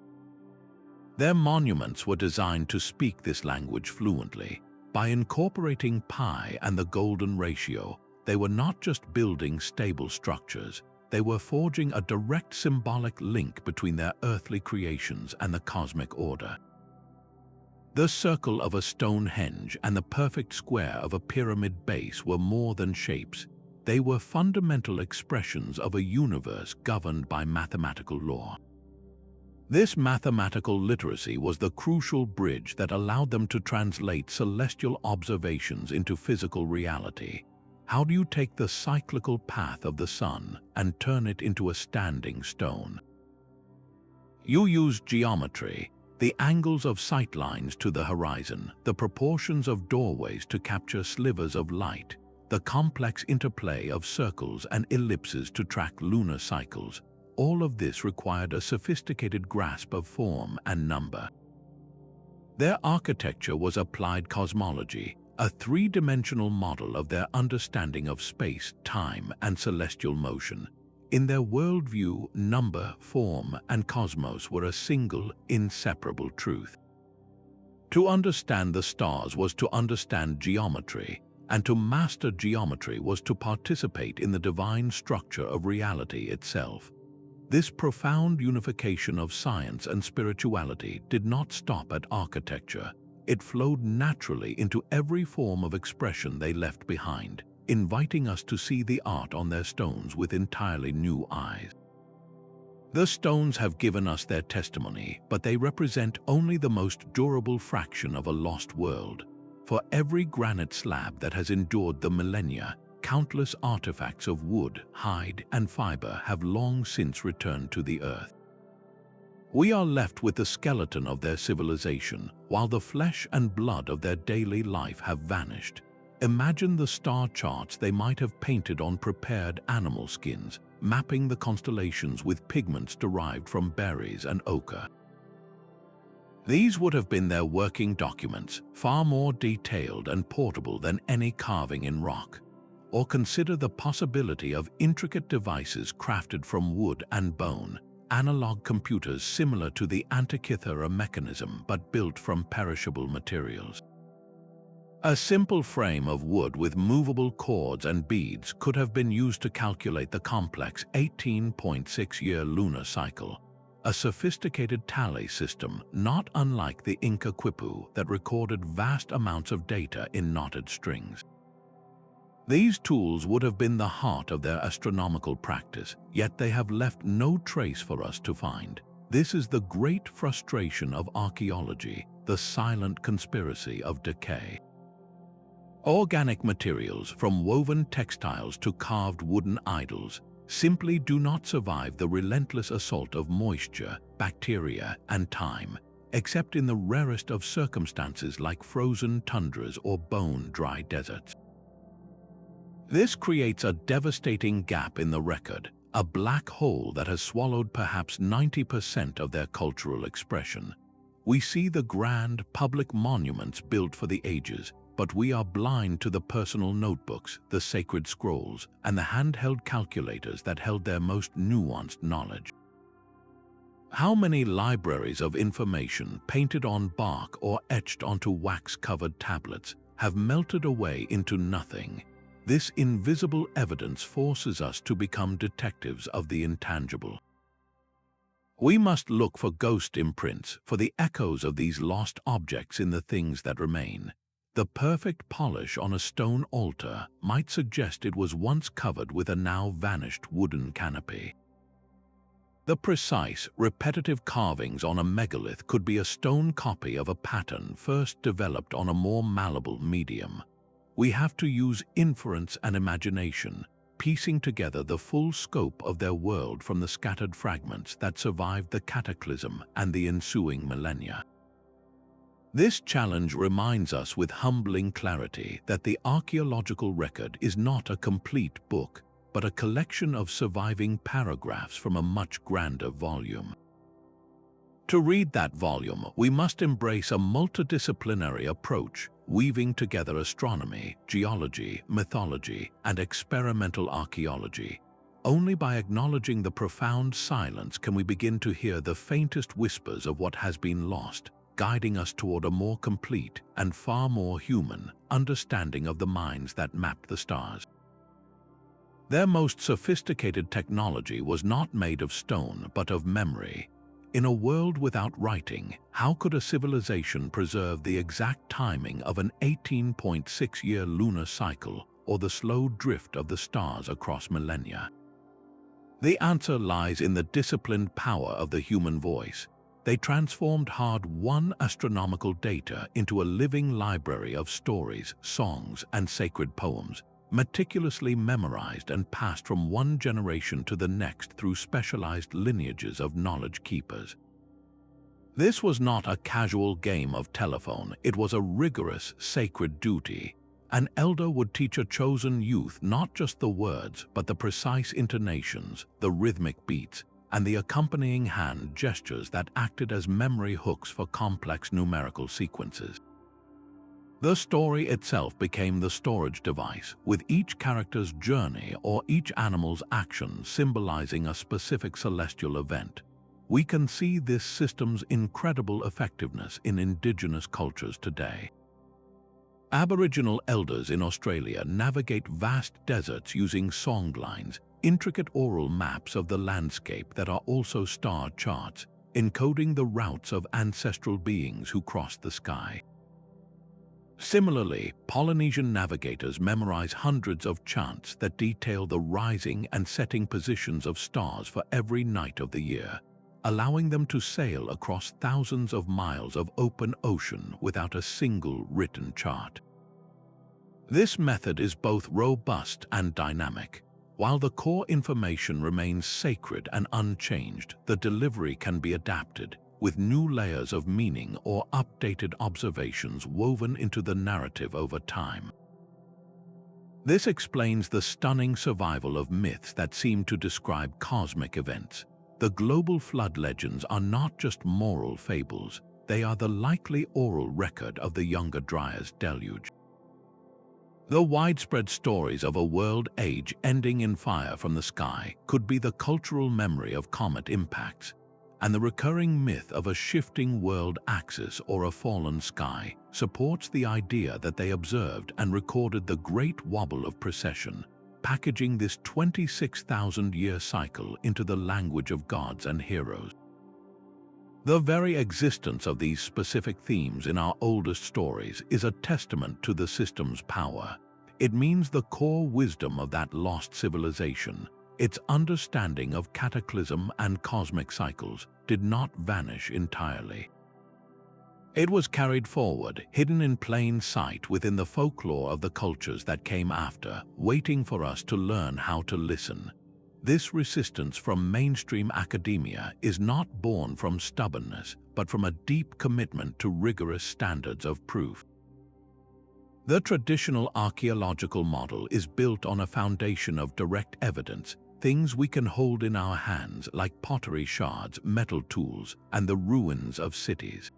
Their monuments were designed to speak this language fluently. By incorporating pi and the golden ratio, they were not just building stable structures, they were forging a direct symbolic link between their earthly creations and the cosmic order. The circle of a Stonehenge and the perfect square of a pyramid base were more than shapes. They were fundamental expressions of a universe governed by mathematical law. This mathematical literacy was the crucial bridge that allowed them to translate celestial observations into physical reality. How do you take the cyclical path of the sun and turn it into a standing stone? You use geometry. The angles of sightlines to the horizon, the proportions of doorways to capture slivers of light, the complex interplay of circles and ellipses to track lunar cycles, all of this required a sophisticated grasp of form and number. Their architecture was applied cosmology, a three-dimensional model of their understanding of space, time, and celestial motion. In their worldview, number, form, and cosmos were a single, inseparable truth. To understand the stars was to understand geometry, and to master geometry was to participate in the divine structure of reality itself. This profound unification of science and spirituality did not stop at architecture. It flowed naturally into every form of expression they left behind, inviting us to see the art on their stones with entirely new eyes. The stones have given us their testimony, but they represent only the most durable fraction of a lost world. For every granite slab that has endured the millennia, countless artifacts of wood, hide, and fiber have long since returned to the earth. We are left with the skeleton of their civilization, while the flesh and blood of their daily life have vanished. Imagine the star charts they might have painted on prepared animal skins, mapping the constellations with pigments derived from berries and ochre. These would have been their working documents, far more detailed and portable than any carving in rock. Or consider the possibility of intricate devices crafted from wood and bone, analog computers similar to the Antikythera mechanism but built from perishable materials. A simple frame of wood with movable cords and beads could have been used to calculate the complex 18.6-year lunar cycle, a sophisticated tally system not unlike the Inca quipu that recorded vast amounts of data in knotted strings. These tools would have been the heart of their astronomical practice, yet they have left no trace for us to find. This is the great frustration of archaeology, the silent conspiracy of decay. Organic materials, from woven textiles to carved wooden idols, simply do not survive the relentless assault of moisture, bacteria, and time, except in the rarest of circumstances like frozen tundras or bone-dry deserts. This creates a devastating gap in the record, a black hole that has swallowed perhaps 90% of their cultural expression. We see the grand, public monuments built for the ages, but we are blind to the personal notebooks, the sacred scrolls, and the handheld calculators that held their most nuanced knowledge. How many libraries of information painted on bark or etched onto wax-covered tablets have melted away into nothing? This invisible evidence forces us to become detectives of the intangible. We must look for ghost imprints, for the echoes of these lost objects in the things that remain. The perfect polish on a stone altar might suggest it was once covered with a now vanished wooden canopy. The precise, repetitive carvings on a megalith could be a stone copy of a pattern first developed on a more malleable medium. We have to use inference and imagination, piecing together the full scope of their world from the scattered fragments that survived the cataclysm and the ensuing millennia. This challenge reminds us with humbling clarity that the archaeological record is not a complete book, but a collection of surviving paragraphs from a much grander volume. To read that volume, we must embrace a multidisciplinary approach, weaving together astronomy, geology, mythology, and experimental archaeology. Only by acknowledging the profound silence can we begin to hear the faintest whispers of what has been lost, guiding us toward a more complete and far more human understanding of the minds that mapped the stars. Their most sophisticated technology was not made of stone but of memory. In a world without writing, how could a civilization preserve the exact timing of an 18.6-year lunar cycle or the slow drift of the stars across millennia? The answer lies in the disciplined power of the human voice. They transformed hard-won astronomical data into a living library of stories, songs, and sacred poems, meticulously memorized and passed from one generation to the next through specialized lineages of knowledge keepers. This was not a casual game of telephone, it was a rigorous, sacred duty. An elder would teach a chosen youth not just the words, but the precise intonations, the rhythmic beats, and the accompanying hand gestures that acted as memory hooks for complex numerical sequences. The story itself became the storage device, with each character's journey or each animal's action symbolizing a specific celestial event. We can see this system's incredible effectiveness in indigenous cultures today. Aboriginal elders in Australia navigate vast deserts using songlines, intricate oral maps of the landscape that are also star charts, encoding the routes of ancestral beings who crossed the sky. Similarly, Polynesian navigators memorize hundreds of chants that detail the rising and setting positions of stars for every night of the year, allowing them to sail across thousands of miles of open ocean without a single written chart. This method is both robust and dynamic. While the core information remains sacred and unchanged, the delivery can be adapted, with new layers of meaning or updated observations woven into the narrative over time. This explains the stunning survival of myths that seem to describe cosmic events. The global flood legends are not just moral fables, they are the likely oral record of the younger Dryas deluge. The widespread stories of a world age ending in fire from the sky could be the cultural memory of comet impacts, and the recurring myth of a shifting world axis or a fallen sky supports the idea that they observed and recorded the Great Wobble of Precession, packaging this 26,000-year cycle into the language of gods and heroes. The very existence of these specific themes in our oldest stories is a testament to the system's power. It means the core wisdom of that lost civilization, its understanding of cataclysm and cosmic cycles, did not vanish entirely. It was carried forward, hidden in plain sight within the folklore of the cultures that came after, waiting for us to learn how to listen. This resistance from mainstream academia is not born from stubbornness, but from a deep commitment to rigorous standards of proof. The traditional archaeological model is built on a foundation of direct evidence, things we can hold in our hands like pottery shards, metal tools, and the ruins of cities.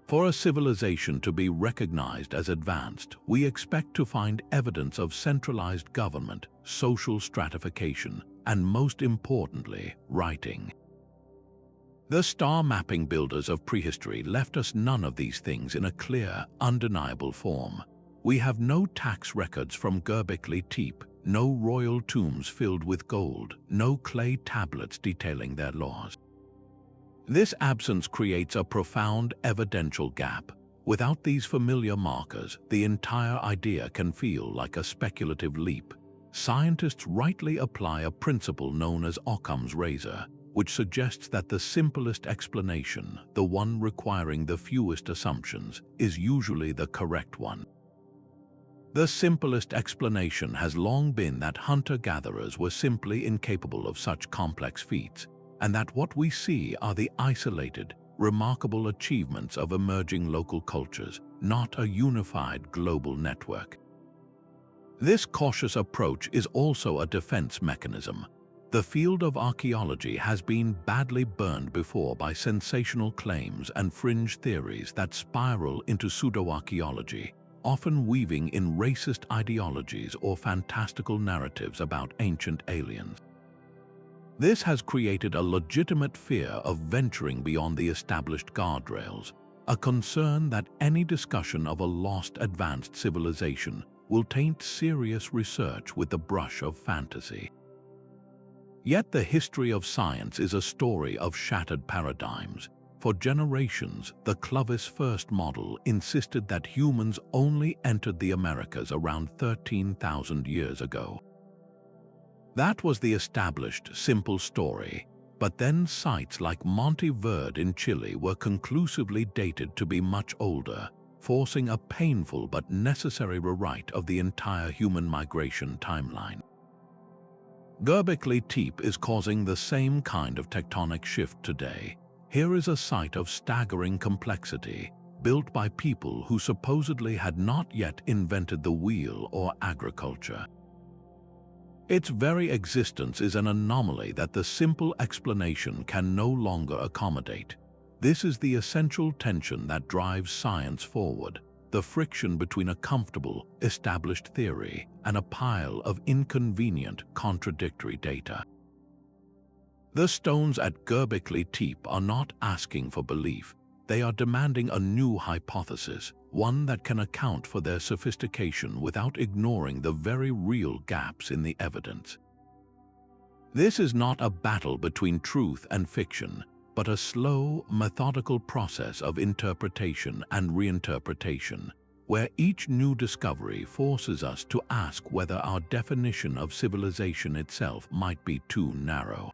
For a civilization to be recognized as advanced, we expect to find evidence of centralized government, social stratification, and most importantly, writing. The star mapping builders of prehistory left us none of these things in a clear, undeniable form. We have no tax records from Göbekli Tepe, no royal tombs filled with gold, no clay tablets detailing their laws. This absence creates a profound evidential gap. Without these familiar markers, the entire idea can feel like a speculative leap. Scientists rightly apply a principle known as Occam's razor, which suggests that the simplest explanation, the one requiring the fewest assumptions, is usually the correct one. The simplest explanation has long been that hunter-gatherers were simply incapable of such complex feats, and that what we see are the isolated, remarkable achievements of emerging local cultures, not a unified global network. This cautious approach is also a defense mechanism. The field of archaeology has been badly burned before by sensational claims and fringe theories that spiral into pseudo-archaeology, often weaving in racist ideologies or fantastical narratives about ancient aliens. This has created a legitimate fear of venturing beyond the established guardrails, a concern that any discussion of a lost advanced civilization will taint serious research with the brush of fantasy. Yet the history of science is a story of shattered paradigms. For generations, the Clovis first model insisted that humans only entered the Americas around 13,000 years ago. That was the established, simple story, but then sites like Monte Verde in Chile were conclusively dated to be much older, forcing a painful but necessary rewrite of the entire human migration timeline. Göbekli Tepe is causing the same kind of tectonic shift today. Here is a site of staggering complexity, built by people who supposedly had not yet invented the wheel or agriculture. Its very existence is an anomaly that the simple explanation can no longer accommodate. This is the essential tension that drives science forward, the friction between a comfortable, established theory and a pile of inconvenient, contradictory data. The stones at Göbekli Tepe are not asking for belief. They are demanding a new hypothesis, one that can account for their sophistication without ignoring the very real gaps in the evidence. This is not a battle between truth and fiction, but a slow, methodical process of interpretation and reinterpretation, where each new discovery forces us to ask whether our definition of civilization itself might be too narrow.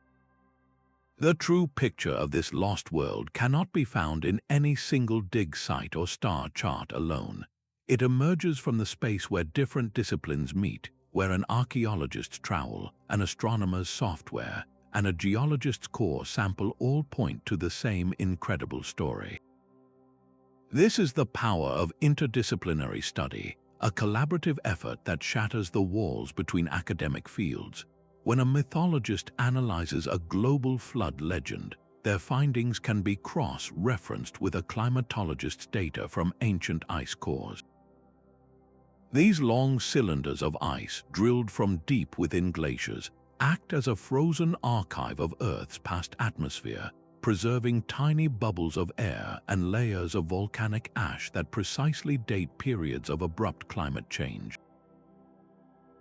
The true picture of this lost world cannot be found in any single dig site or star chart alone. It emerges from the space where different disciplines meet, where an archaeologist's trowel, an astronomer's software, and a geologist's core sample all point to the same incredible story. This is the power of interdisciplinary study, a collaborative effort that shatters the walls between academic fields. When a mythologist analyzes a global flood legend, their findings can be cross-referenced with a climatologist's data from ancient ice cores. These long cylinders of ice, drilled from deep within glaciers, act as a frozen archive of Earth's past atmosphere, preserving tiny bubbles of air and layers of volcanic ash that precisely date periods of abrupt climate change.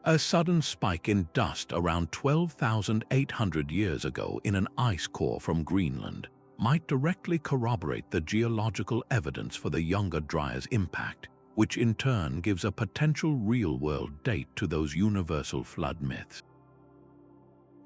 A sudden spike in dust around 12,800 years ago in an ice core from Greenland might directly corroborate the geological evidence for the younger Dryas impact, which in turn gives a potential real-world date to those universal flood myths.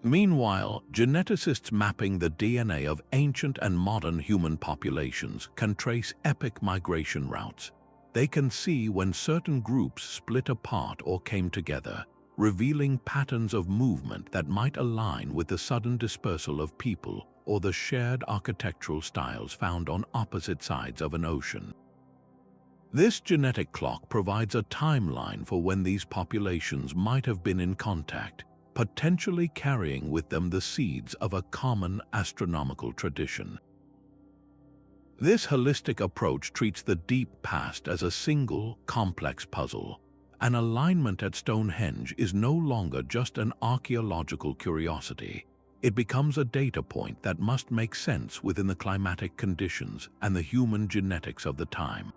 Meanwhile, geneticists mapping the DNA of ancient and modern human populations can trace epic migration routes. They can see when certain groups split apart or came together, revealing patterns of movement that might align with the sudden dispersal of people or the shared architectural styles found on opposite sides of an ocean. This genetic clock provides a timeline for when these populations might have been in contact, potentially carrying with them the seeds of a common astronomical tradition. This holistic approach treats the deep past as a single, complex puzzle. An alignment at Stonehenge is no longer just an archaeological curiosity. It becomes a data point that must make sense within the climatic conditions and the human genetics of the time.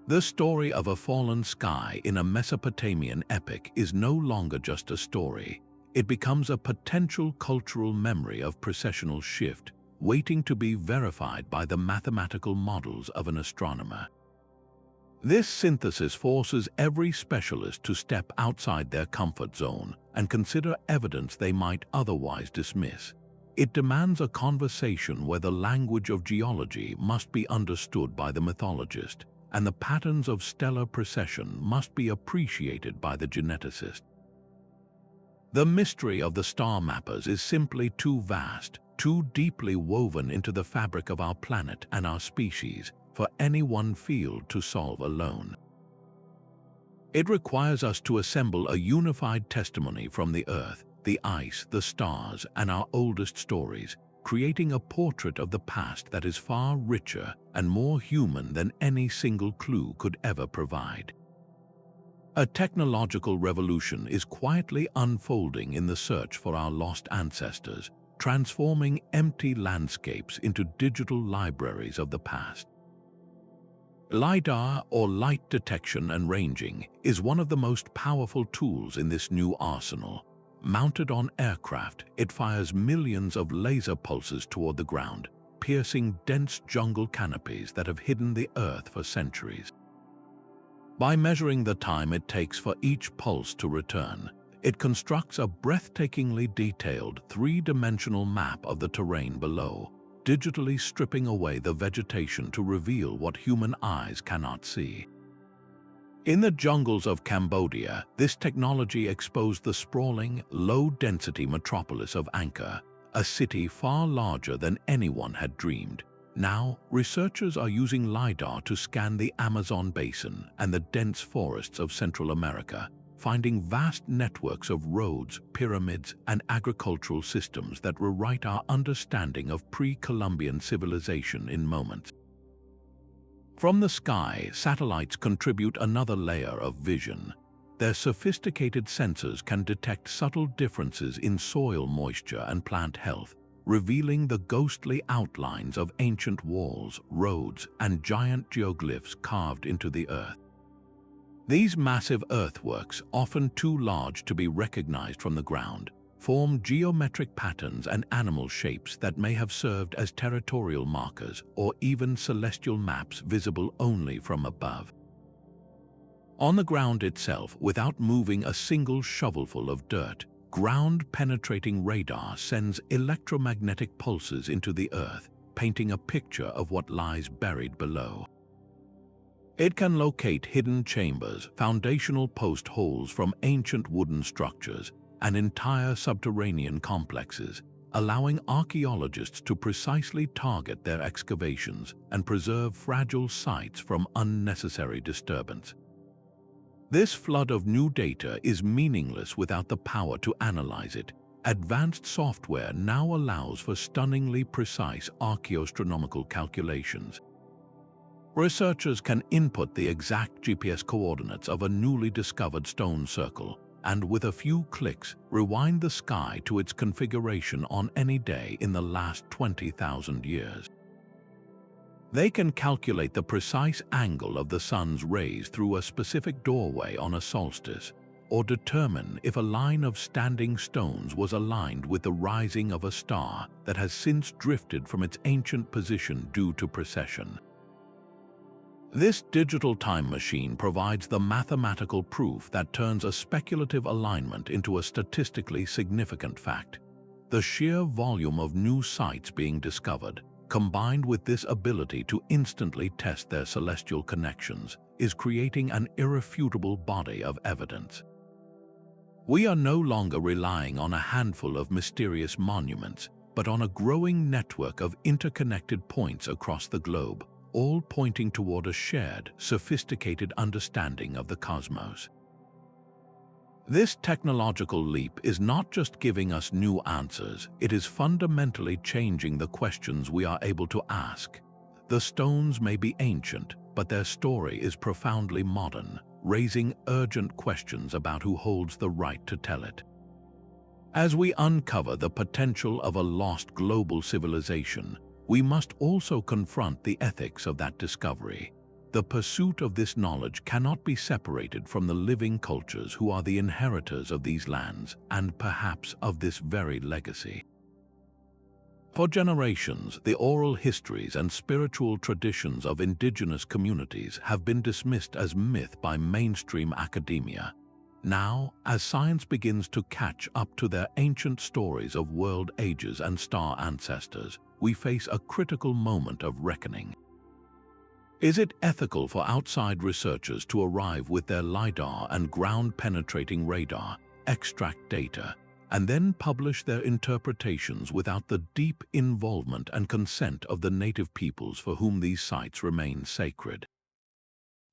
The story of a fallen sky in a Mesopotamian epic is no longer just a story. It becomes a potential cultural memory of precessional shift, waiting to be verified by the mathematical models of an astronomer. This synthesis forces every specialist to step outside their comfort zone and consider evidence they might otherwise dismiss. It demands a conversation where the language of geology must be understood by the mythologist, and the patterns of stellar precession must be appreciated by the geneticist. The mystery of the star mappers is simply too vast, too deeply woven into the fabric of our planet and our species, for any one field to solve alone. It requires us to assemble a unified testimony from the Earth, the ice, the stars, and our oldest stories, creating a portrait of the past that is far richer and more human than any single clue could ever provide. A technological revolution is quietly unfolding in the search for our lost ancestors, transforming empty landscapes into digital libraries of the past. LiDAR, or light detection and ranging, is one of the most powerful tools in this new arsenal. Mounted on aircraft, it fires millions of laser pulses toward the ground, piercing dense jungle canopies that have hidden the Earth for centuries. By measuring the time it takes for each pulse to return, it constructs a breathtakingly detailed three-dimensional map of the terrain below, digitally stripping away the vegetation to reveal what human eyes cannot see. In the jungles of Cambodia, this technology exposed the sprawling, low-density metropolis of Angkor, a city far larger than anyone had dreamed. Now, researchers are using LiDAR to scan the Amazon basin and the dense forests of Central America, finding vast networks of roads, pyramids, and agricultural systems that rewrite our understanding of pre-Columbian civilization in moments. From the sky, satellites contribute another layer of vision. Their sophisticated sensors can detect subtle differences in soil moisture and plant health, revealing the ghostly outlines of ancient walls, roads, and giant geoglyphs carved into the earth. These massive earthworks, often too large to be recognized from the ground, form geometric patterns and animal shapes that may have served as territorial markers or even celestial maps visible only from above. On the ground itself, without moving a single shovelful of dirt, ground-penetrating radar sends electromagnetic pulses into the Earth, painting a picture of what lies buried below. It can locate hidden chambers, foundational post holes from ancient wooden structures, and entire subterranean complexes, allowing archaeologists to precisely target their excavations and preserve fragile sites from unnecessary disturbance. This flood of new data is meaningless without the power to analyze it. Advanced software now allows for stunningly precise archaeoastronomical calculations. Researchers can input the exact GPS coordinates of a newly discovered stone circle, and with a few clicks, rewind the sky to its configuration on any day in the last 20,000 years. They can calculate the precise angle of the sun's rays through a specific doorway on a solstice, or determine if a line of standing stones was aligned with the rising of a star that has since drifted from its ancient position due to precession. This digital time machine provides the mathematical proof that turns a speculative alignment into a statistically significant fact. The sheer volume of new sites being discovered, combined with this ability to instantly test their celestial connections, is creating an irrefutable body of evidence. We are no longer relying on a handful of mysterious monuments, but on a growing network of interconnected points across the globe, all pointing toward a shared, sophisticated understanding of the cosmos. This technological leap is not just giving us new answers, it is fundamentally changing the questions we are able to ask. The stones may be ancient, but their story is profoundly modern, raising urgent questions about who holds the right to tell it. As we uncover the potential of a lost global civilization, we must also confront the ethics of that discovery. The pursuit of this knowledge cannot be separated from the living cultures who are the inheritors of these lands and perhaps of this very legacy. For generations, the oral histories and spiritual traditions of indigenous communities have been dismissed as myth by mainstream academia. Now, as science begins to catch up to their ancient stories of world ages and star ancestors, we face a critical moment of reckoning. Is it ethical for outside researchers to arrive with their LiDAR and ground-penetrating radar, extract data, and then publish their interpretations without the deep involvement and consent of the native peoples for whom these sites remain sacred?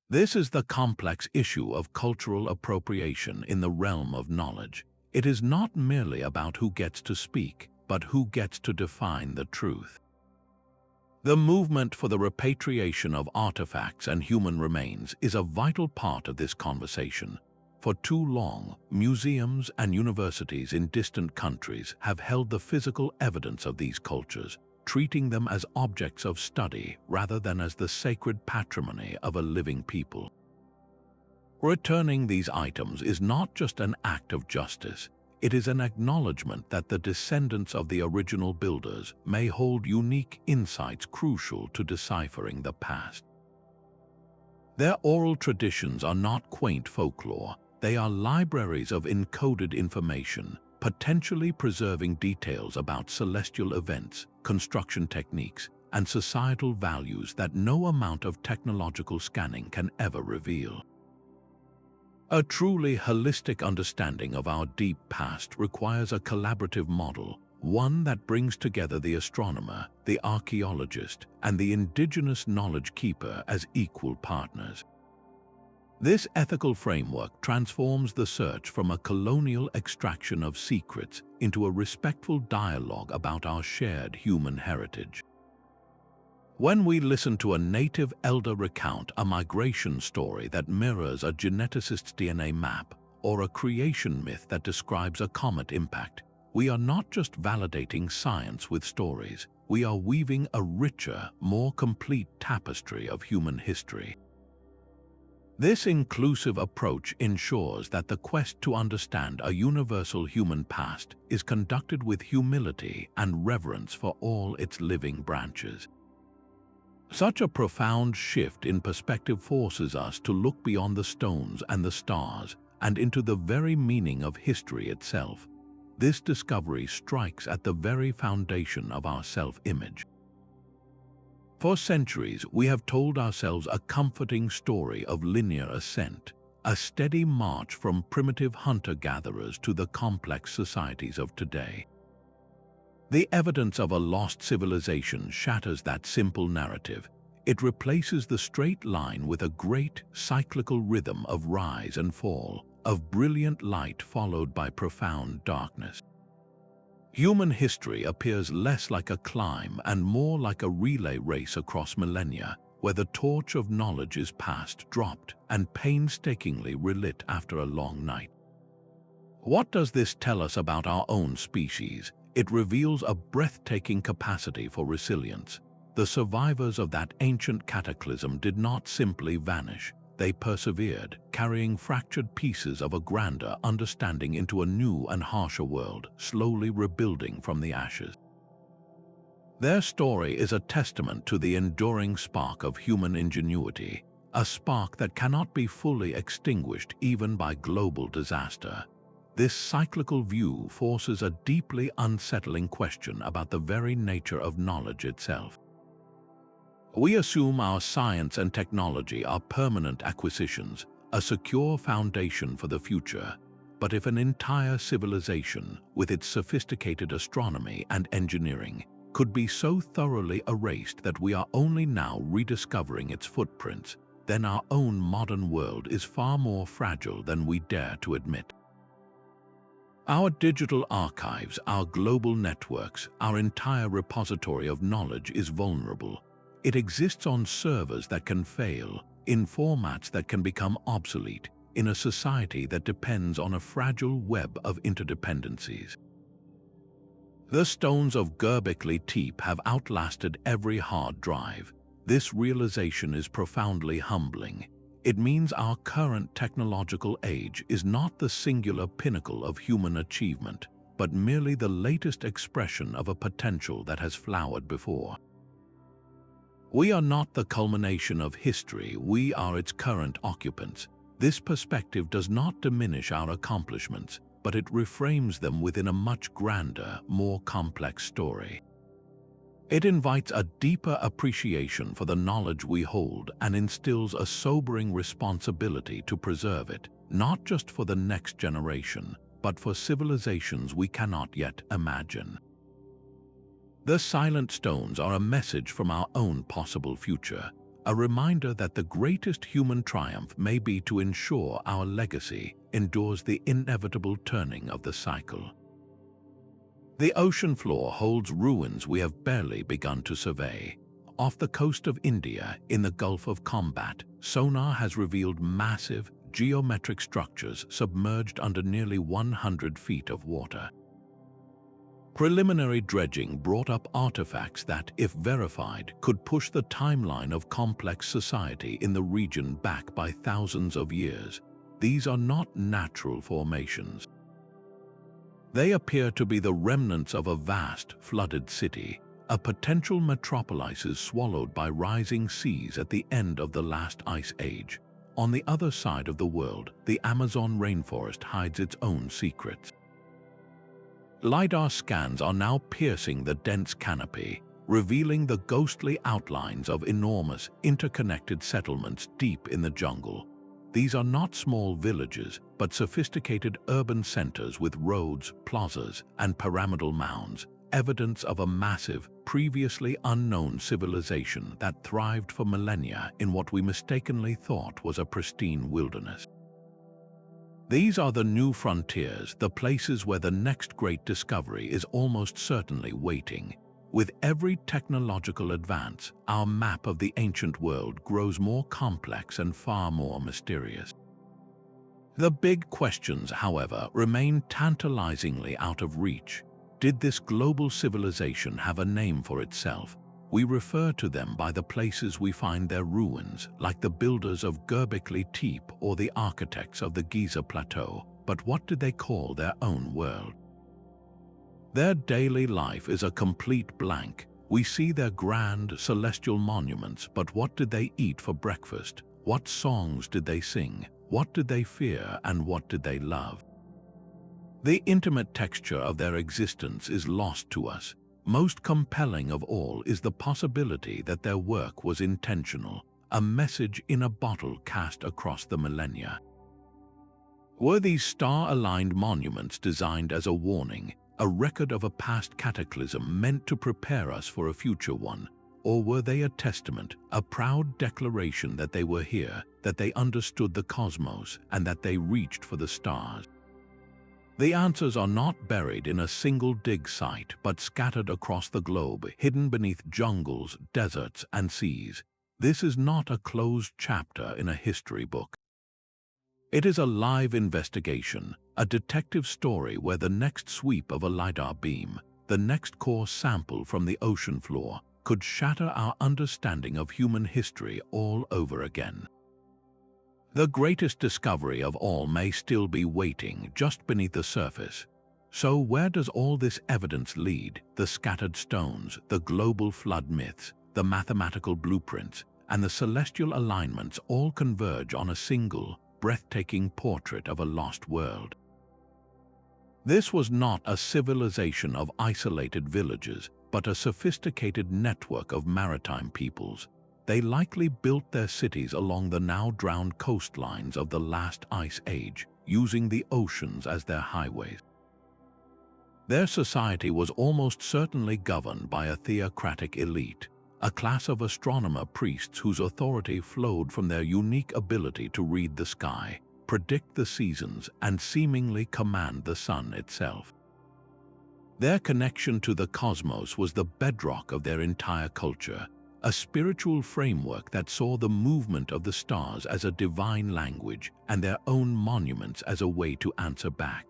This is the complex issue of cultural appropriation in the realm of knowledge. It is not merely about who gets to speak, but who gets to define the truth. The movement for the repatriation of artifacts and human remains is a vital part of this conversation. For too long, museums and universities in distant countries have held the physical evidence of these cultures, treating them as objects of study rather than as the sacred patrimony of a living people. Returning these items is not just an act of justice, it is an acknowledgement that the descendants of the original builders may hold unique insights crucial to deciphering the past. Their oral traditions are not quaint folklore, they are libraries of encoded information, potentially preserving details about celestial events, construction techniques, and societal values that no amount of technological scanning can ever reveal. A truly holistic understanding of our deep past requires a collaborative model, one that brings together the astronomer, the archaeologist, and the indigenous knowledge keeper as equal partners. This ethical framework transforms the search from a colonial extraction of secrets into a respectful dialogue about our shared human heritage. When we listen to a native elder recount a migration story that mirrors a geneticist's DNA map, or a creation myth that describes a comet impact, we are not just validating science with stories, we are weaving a richer, more complete tapestry of human history. This inclusive approach ensures that the quest to understand a universal human past is conducted with humility and reverence for all its living branches. Such a profound shift in perspective forces us to look beyond the stones and the stars and into the very meaning of history itself. This discovery strikes at the very foundation of our self-image. For centuries, we have told ourselves a comforting story of linear ascent, a steady march from primitive hunter-gatherers to the complex societies of today. The evidence of a lost civilization shatters that simple narrative. It replaces the straight line with a great cyclical rhythm of rise and fall, of brilliant light followed by profound darkness. Human history appears less like a climb and more like a relay race across millennia, where the torch of knowledge is passed, dropped, and painstakingly relit after a long night. What does this tell us about our own species? It reveals a breathtaking capacity for resilience. The survivors of that ancient cataclysm did not simply vanish. They persevered, carrying fractured pieces of a grander understanding into a new and harsher world, slowly rebuilding from the ashes. Their story is a testament to the enduring spark of human ingenuity, a spark that cannot be fully extinguished even by global disaster. This cyclical view forces a deeply unsettling question about the very nature of knowledge itself. We assume our science and technology are permanent acquisitions, a secure foundation for the future. But if an entire civilization, with its sophisticated astronomy and engineering, could be so thoroughly erased that we are only now rediscovering its footprints, then our own modern world is far more fragile than we dare to admit. Our digital archives, our global networks, our entire repository of knowledge is vulnerable. It exists on servers that can fail, in formats that can become obsolete, in a society that depends on a fragile web of interdependencies. The stones of Göbekli Tepe have outlasted every hard drive. This realization is profoundly humbling. It means our current technological age is not the singular pinnacle of human achievement, but merely the latest expression of a potential that has flowered before. We are not the culmination of history, we are its current occupants. This perspective does not diminish our accomplishments, but it reframes them within a much grander, more complex story. It invites a deeper appreciation for the knowledge we hold and instills a sobering responsibility to preserve it, not just for the next generation, but for civilizations we cannot yet imagine. The silent stones are a message from our own possible future, a reminder that the greatest human triumph may be to ensure our legacy endures the inevitable turning of the cycle. The ocean floor holds ruins we have barely begun to survey. Off the coast of India, in the Gulf of Combat, sonar has revealed massive, geometric structures submerged under nearly 100 feet of water. Preliminary dredging brought up artifacts that, if verified, could push the timeline of complex society in the region back by thousands of years. These are not natural formations. They appear to be the remnants of a vast, flooded city, a potential metropolis swallowed by rising seas at the end of the last ice age. On the other side of the world, the Amazon rainforest hides its own secrets. LiDAR scans are now piercing the dense canopy, revealing the ghostly outlines of enormous, interconnected settlements deep in the jungle. These are not small villages, but sophisticated urban centers with roads, plazas, and pyramidal mounds, evidence of a massive, previously unknown civilization that thrived for millennia in what we mistakenly thought was a pristine wilderness. These are the new frontiers, the places where the next great discovery is almost certainly waiting. With every technological advance, our map of the ancient world grows more complex and far more mysterious. The big questions, however, remain tantalizingly out of reach. Did this global civilization have a name for itself? We refer to them by the places we find their ruins, like the builders of Göbekli Tepe or the architects of the Giza Plateau. But what did they call their own world? Their daily life is a complete blank. We see their grand, celestial monuments, but what did they eat for breakfast? What songs did they sing? What did they fear and what did they love? The intimate texture of their existence is lost to us. Most compelling of all is the possibility that their work was intentional, a message in a bottle cast across the millennia. Were these star-aligned monuments designed as a warning, a record of a past cataclysm meant to prepare us for a future one? or were they a testament, a proud declaration that they were here, that they understood the cosmos, and that they reached for the stars? The answers are not buried in a single dig site, but scattered across the globe, hidden beneath jungles, deserts, and seas. This is not a closed chapter in a history book. It is a live investigation, a detective story where the next sweep of a LiDAR beam, the next core sample from the ocean floor, could shatter our understanding of human history all over again. The greatest discovery of all may still be waiting just beneath the surface. So where does all this evidence lead? The scattered stones, the global flood myths, the mathematical blueprints, and the celestial alignments all converge on a single, breathtaking portrait of a lost world. This was not a civilization of isolated villages, but a sophisticated network of maritime peoples. They likely built their cities along the now drowned coastlines of the last ice age, using the oceans as their highways. Their society was almost certainly governed by a theocratic elite, a class of astronomer priests whose authority flowed from their unique ability to read the sky, predict the seasons, and seemingly command the sun itself. Their connection to the cosmos was the bedrock of their entire culture, a spiritual framework that saw the movement of the stars as a divine language and their own monuments as a way to answer back.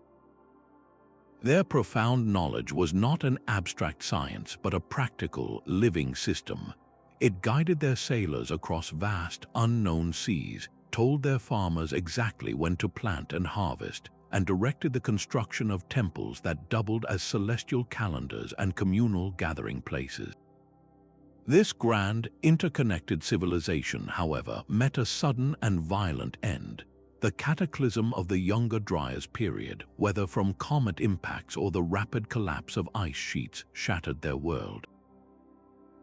Their profound knowledge was not an abstract science but a practical, living system. It guided their sailors across vast, unknown seas, told their farmers exactly when to plant and harvest, and directed the construction of temples that doubled as celestial calendars and communal gathering places. This grand, interconnected civilization, however, met a sudden and violent end. The cataclysm of the Younger Dryas period, whether from comet impacts or the rapid collapse of ice sheets, shattered their world.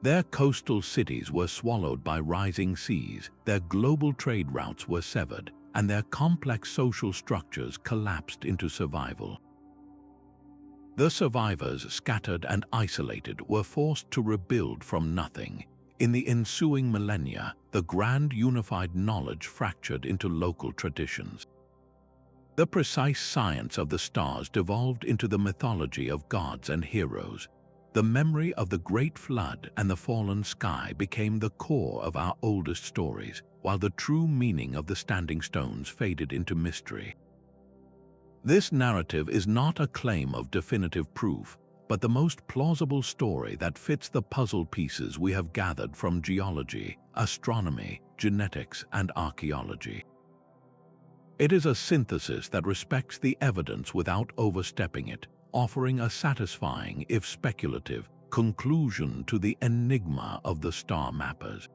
Their coastal cities were swallowed by rising seas, their global trade routes were severed, and their complex social structures collapsed into survival. The survivors, scattered and isolated, were forced to rebuild from nothing. In the ensuing millennia, the grand unified knowledge fractured into local traditions. The precise science of the stars devolved into the mythology of gods and heroes. The memory of the Great Flood and the fallen sky became the core of our oldest stories, while the true meaning of the standing stones faded into mystery. This narrative is not a claim of definitive proof, but the most plausible story that fits the puzzle pieces we have gathered from geology, astronomy, genetics, and archaeology. It is a synthesis that respects the evidence without overstepping it, offering a satisfying, if speculative, conclusion to the enigma of the star mappers.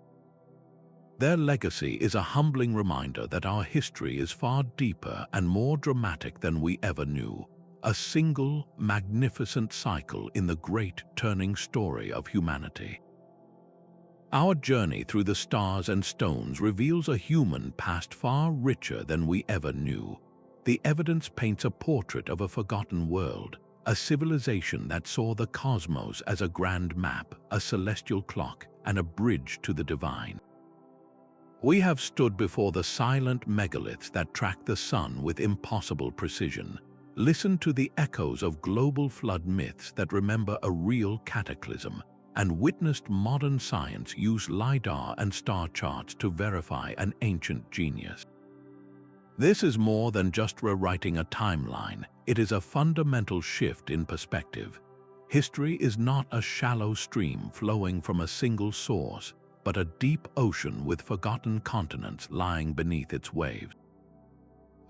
Their legacy is a humbling reminder that our history is far deeper and more dramatic than we ever knew, a single, magnificent cycle in the great turning story of humanity. Our journey through the stars and stones reveals a human past far richer than we ever knew. The evidence paints a portrait of a forgotten world, a civilization that saw the cosmos as a grand map, a celestial clock, and a bridge to the divine. We have stood before the silent megaliths that track the sun with impossible precision, listened to the echoes of global flood myths that remember a real cataclysm, and witnessed modern science use LiDAR and star charts to verify an ancient genius. This is more than just rewriting a timeline. It is a fundamental shift in perspective. History is not a shallow stream flowing from a single source, but a deep ocean with forgotten continents lying beneath its waves.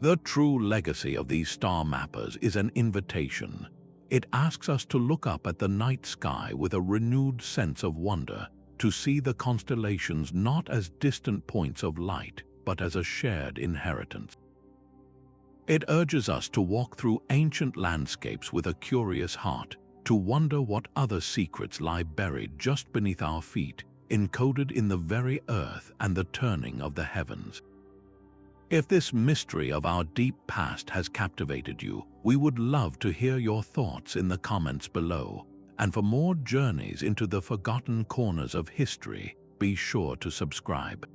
The true legacy of these star mappers is an invitation. It asks us to look up at the night sky with a renewed sense of wonder, to see the constellations not as distant points of light, but as a shared inheritance. It urges us to walk through ancient landscapes with a curious heart, to wonder what other secrets lie buried just beneath our feet, encoded in the very earth and the turning of the heavens. If this mystery of our deep past has captivated you, we would love to hear your thoughts in the comments below. And for more journeys into the forgotten corners of history, be sure to subscribe.